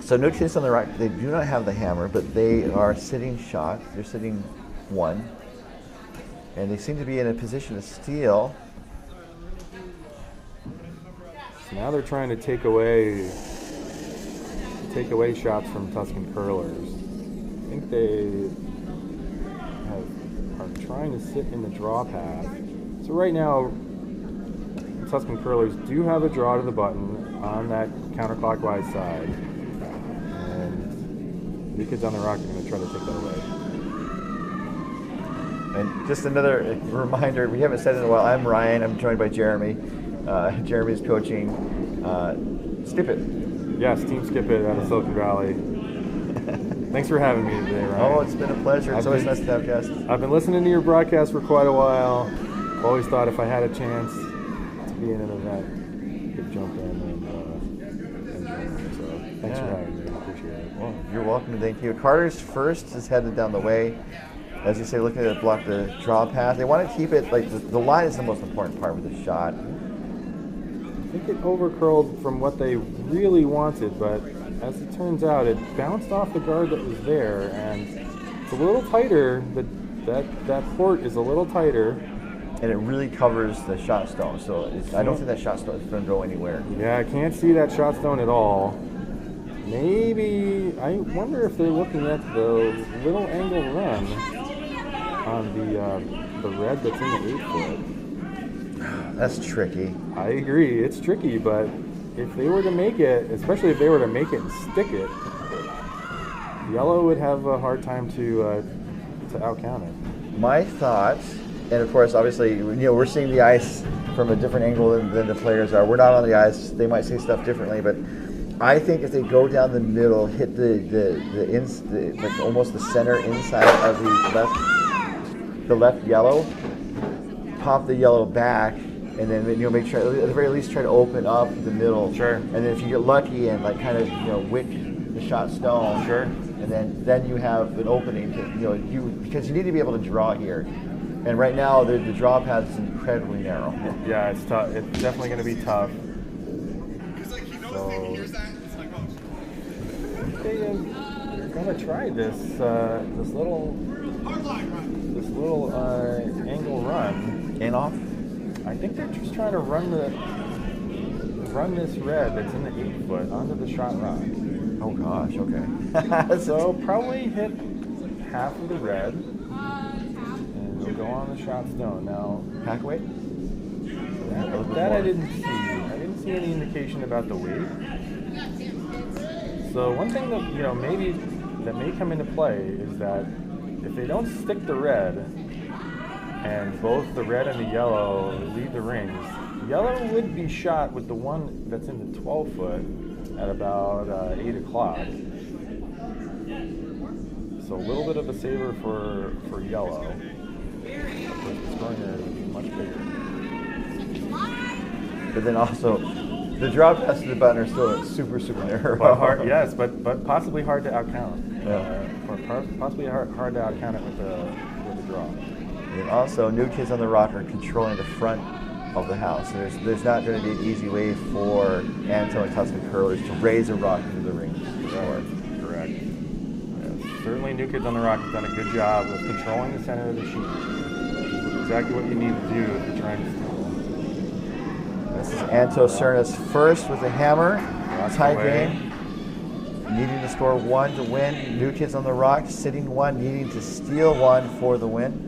So no chase on the right. They do not have the hammer, but they are sitting shot. They're sitting 1. And they seem to be in a position to steal. So now they're trying to take away shots from Tuscan curlers. I think they are trying to sit in the draw path. So right now, Tuscan Curlers do have a draw to the button on that counterclockwise side. And New Kids on the Rock are going to try to take that away. And just another reminder, we haven't said it in a while, I'm Ryan, I'm joined by Jeremy. Jeremy's coaching Skip It. Yes, Team Skip It out of Silicon Valley. Thanks for having me today, Ryan. Oh, it's been a pleasure. It's always nice to have guests. I've been listening to your broadcast for quite a while. I've always thought if I had a chance to be in an event, I could jump in and join in. So thanks for having me. I appreciate it. Well, you're welcome. Thank you. Carter's first is headed down the way. As you say, looking at block the draw path. They want to keep it like the line is the most important part with the shot. I think it overcurled from what they really wanted, but as it turns out, it bounced off the guard that was there, and it's a little tighter. That port is a little tighter. And it really covers the shot stone, so I don't think that shot stone is going to go anywhere. Yeah, I can't see that shot stone at all. Maybe, I wonder if they're looking at the little angle run on the red that's in the 8-foot. That's tricky. I agree, it's tricky, but if they were to make it, especially if they were to make it and stick it, yellow would have a hard time to outcount it. My thought, and of course, obviously, we're seeing the ice from a different angle than the players are. We're not on the ice. They might see stuff differently, but I think if they go down the middle, hit like almost the center inside of the left yellow, pop the yellow back, and then make sure at the very least try to open up the middle. Sure. And then if you get lucky and like kind of wick the shot stone. Sure. And then you have an opening to because you need to be able to draw here. And right now the draw path is incredibly narrow. Yeah, it's tough. It's definitely going to be tough. So they're going to try this little angle run. And off. I think they're just trying to run this red that's in the 8-foot onto the shot rock. Oh gosh, okay. So probably hit half of the red, and we'll go on the shot stone. Now, Pack weight? that I didn't see. I didn't see any indication about the weight. So one thing that maybe that may come into play is that if they don't stick the red, and both the red and the yellow leave the rings, yellow would be shot with the one that's in the 12-foot at about 8 o'clock. So a little bit of a saver for yellow. But the scoring is much bigger. But then also, the draw paths to the button are still super narrow. But hard, yes, but possibly hard to outcount. Yeah. Possibly hard to outcount it with the draw. And also, New Kids on the Rock are controlling the front of the house. So there's not going to be an easy way for Anto and Tuscan Curlers to raise a rock into the ring. Correct. Yes. Certainly, New Kids on the Rock have done a good job of controlling the center of the sheet. Which is exactly what you need to do if you're trying to steal. This is Anto Cerna's first with the hammer. Tie away. game. Needing to score 1 to win. New Kids on the Rock sitting 1, needing to steal 1 for the win.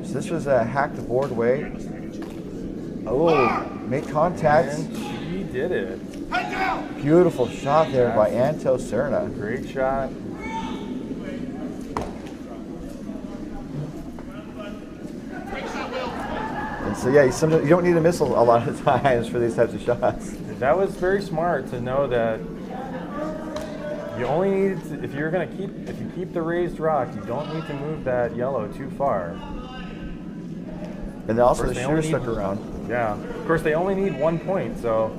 So this was a hack the board way. Oh, make contact. And she did it. Beautiful shot there by Anto Cerna. Great shot. And so yeah, you don't need a missile a lot of times for these types of shots. That was very smart to know that you only need to, if you keep the raised rock, you don't need to move that yellow too far. And then also the shooter stuck around. Yeah, of course they only need 1 point, so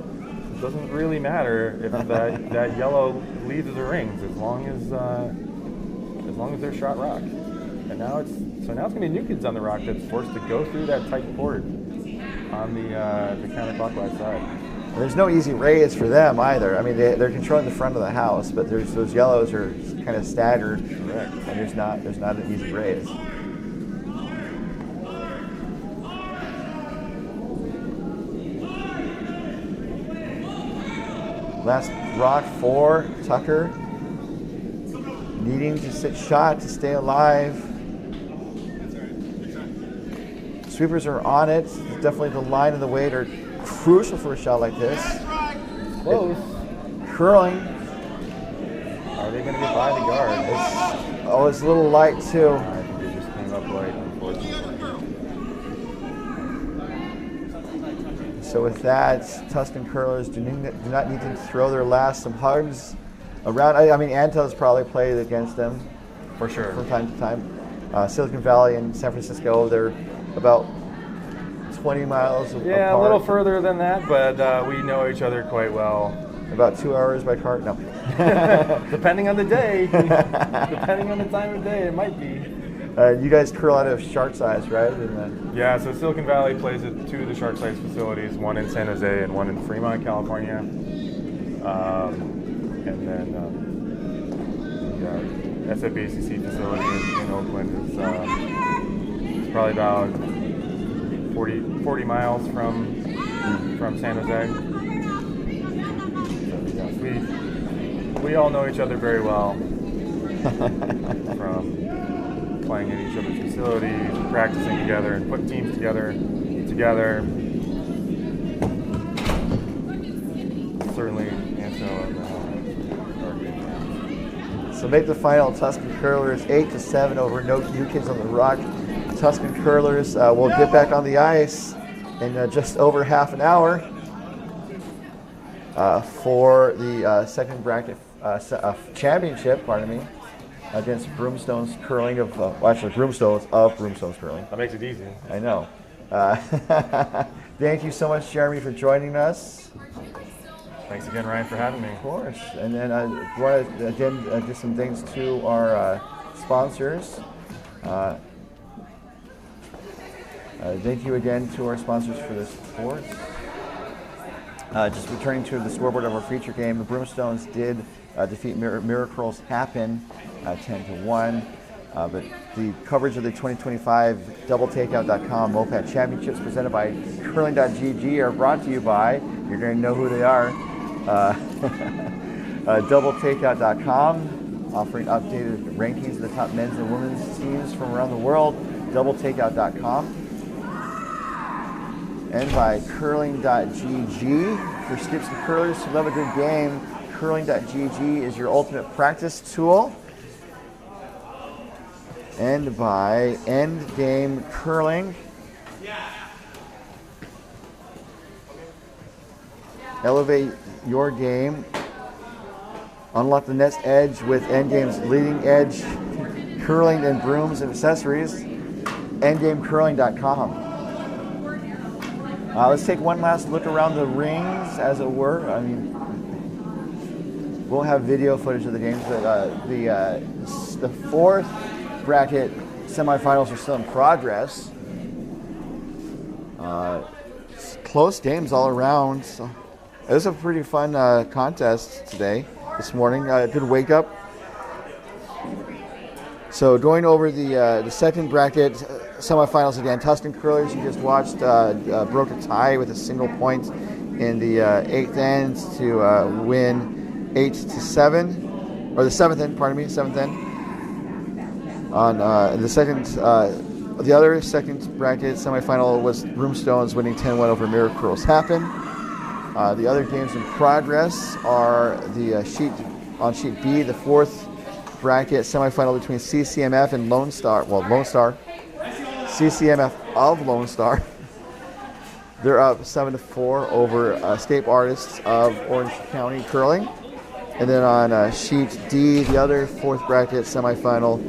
it doesn't really matter if that yellow leaves the rings as long as they're shot rock. And now it's gonna be New Kids on the Rock that's forced to go through that tight port on the counterclockwise side. There's no easy raise for them either. I mean, they're controlling the front of the house, but those yellows are kind of staggered. Correct. And there's not an easy raise. Last rock for Tucker. needing to sit shot to stay alive. Sweepers are on it. Definitely the line and the weight are crucial for a shot like this. Close. Curling. Are they going to get by the guard? It's a little light too. I think they just came up light, unfortunately. So with that, Tuscan curlers do not need to throw their last some hugs around. I mean, Anto's probably played against them For sure. from time to time. Silicon Valley and San Francisco, they're about 20 miles apart. Yeah, a little further than that, but we know each other quite well. About 2 hours by car? No. Depending on the day, depending on the time of day, it might be. You guys curl out of Shark Size, right? Yeah, so Silicon Valley plays at two of the Shark Size facilities, one in San Jose and one in Fremont, California. And then the SFACC facility in Oakland is probably about 40 miles from San Jose. So yes, we all know each other very well from playing at each other's facilities, practicing together, and putting teams together. Certainly, So make the final, Tuscan Curlers 8-7 over New Kids on the Rock. Tuscan Curlers will get back on the ice in just over half an hour for the second bracket championship, against Broomstones Curling of, Broomstones of Broomstones Curling. that makes it easy. I know. Thank you so much, Jeremy, for joining us. Thanks again, Ryan, for having me. Of course. And then I want to, again, do some thanks to our sponsors. Thank you again to our sponsors for the support. Just returning to the scoreboard of our feature game, the Broomstones did defeat Miracurls Happen 10-1. But the coverage of the 2025 DoubleTakeout.com MoPac Championships presented by Curling.gg are brought to you by, you're going to know who they are, DoubleTakeout.com, offering updated rankings of the top men's and women's teams from around the world, DoubleTakeout.com, and by Curling.gg. For skips and curlers who love a good game, Curling.gg is your ultimate practice tool. And by Endgame Curling. Elevate your game. Unlock the next edge with Endgame's leading edge curling and brooms and accessories. Endgamecurling.com. Let's take one last look around the rings, as it were. I mean, we'll have video footage of the games, but the fourth bracket semifinals are still in progress. Close games all around. So it was a pretty fun contest this morning. Good wake up. So going over the second bracket semifinals again, Tuscan Curlers, you just watched, broke a tie with a single point in the eighth end to win 8-7, or the seventh end, seventh end. On the second, the other second bracket semifinal was Broomstones winning 10-1 over Miracurls Happen. The other games in progress are the sheet B, the fourth bracket semifinal between CCMF and Lone Star. CCMF of Lone Star. They're up 7-4 over Escape Artists of Orange County Curling. And then on sheet D, the other fourth bracket semifinal,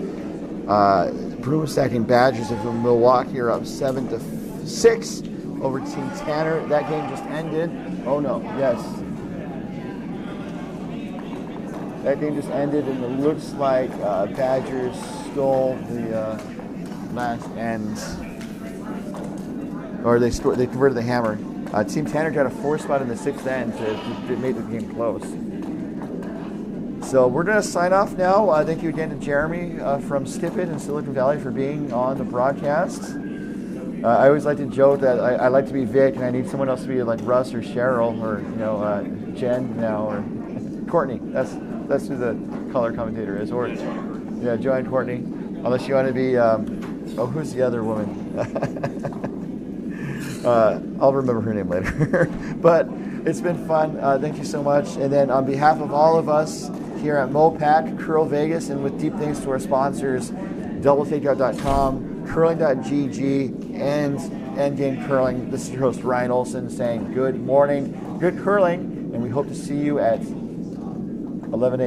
Broomstacking Badgers of Milwaukee are up 7-6 over Team Tanner. That game just ended. Oh no, yes. That game just ended, and it looks like Badgers stole the last end, or they converted the hammer. Team Tanner got a 4 spot in the sixth end to make the game close. So we're going to sign off now. Thank you again to Jeremy from Skip It in Silicon Valley for being on the broadcast. I always like to joke that I like to be Vic and I need someone else to be like Russ or Cheryl or Jen now or Courtney. That's That's who the color commentator is. Or yeah, Joanne Courtney. Unless you want to be, who's the other woman? I'll remember her name later. But it's been fun. Thank you so much. And then on behalf of all of us here at MoPac, CurlVegas, and with deep thanks to our sponsors, DoubleTakeout.com, Curling.gg, and Endgame Curling. This is your host, Ryan Olson, saying good morning, good curling, and we hope to see you at 11 a.m.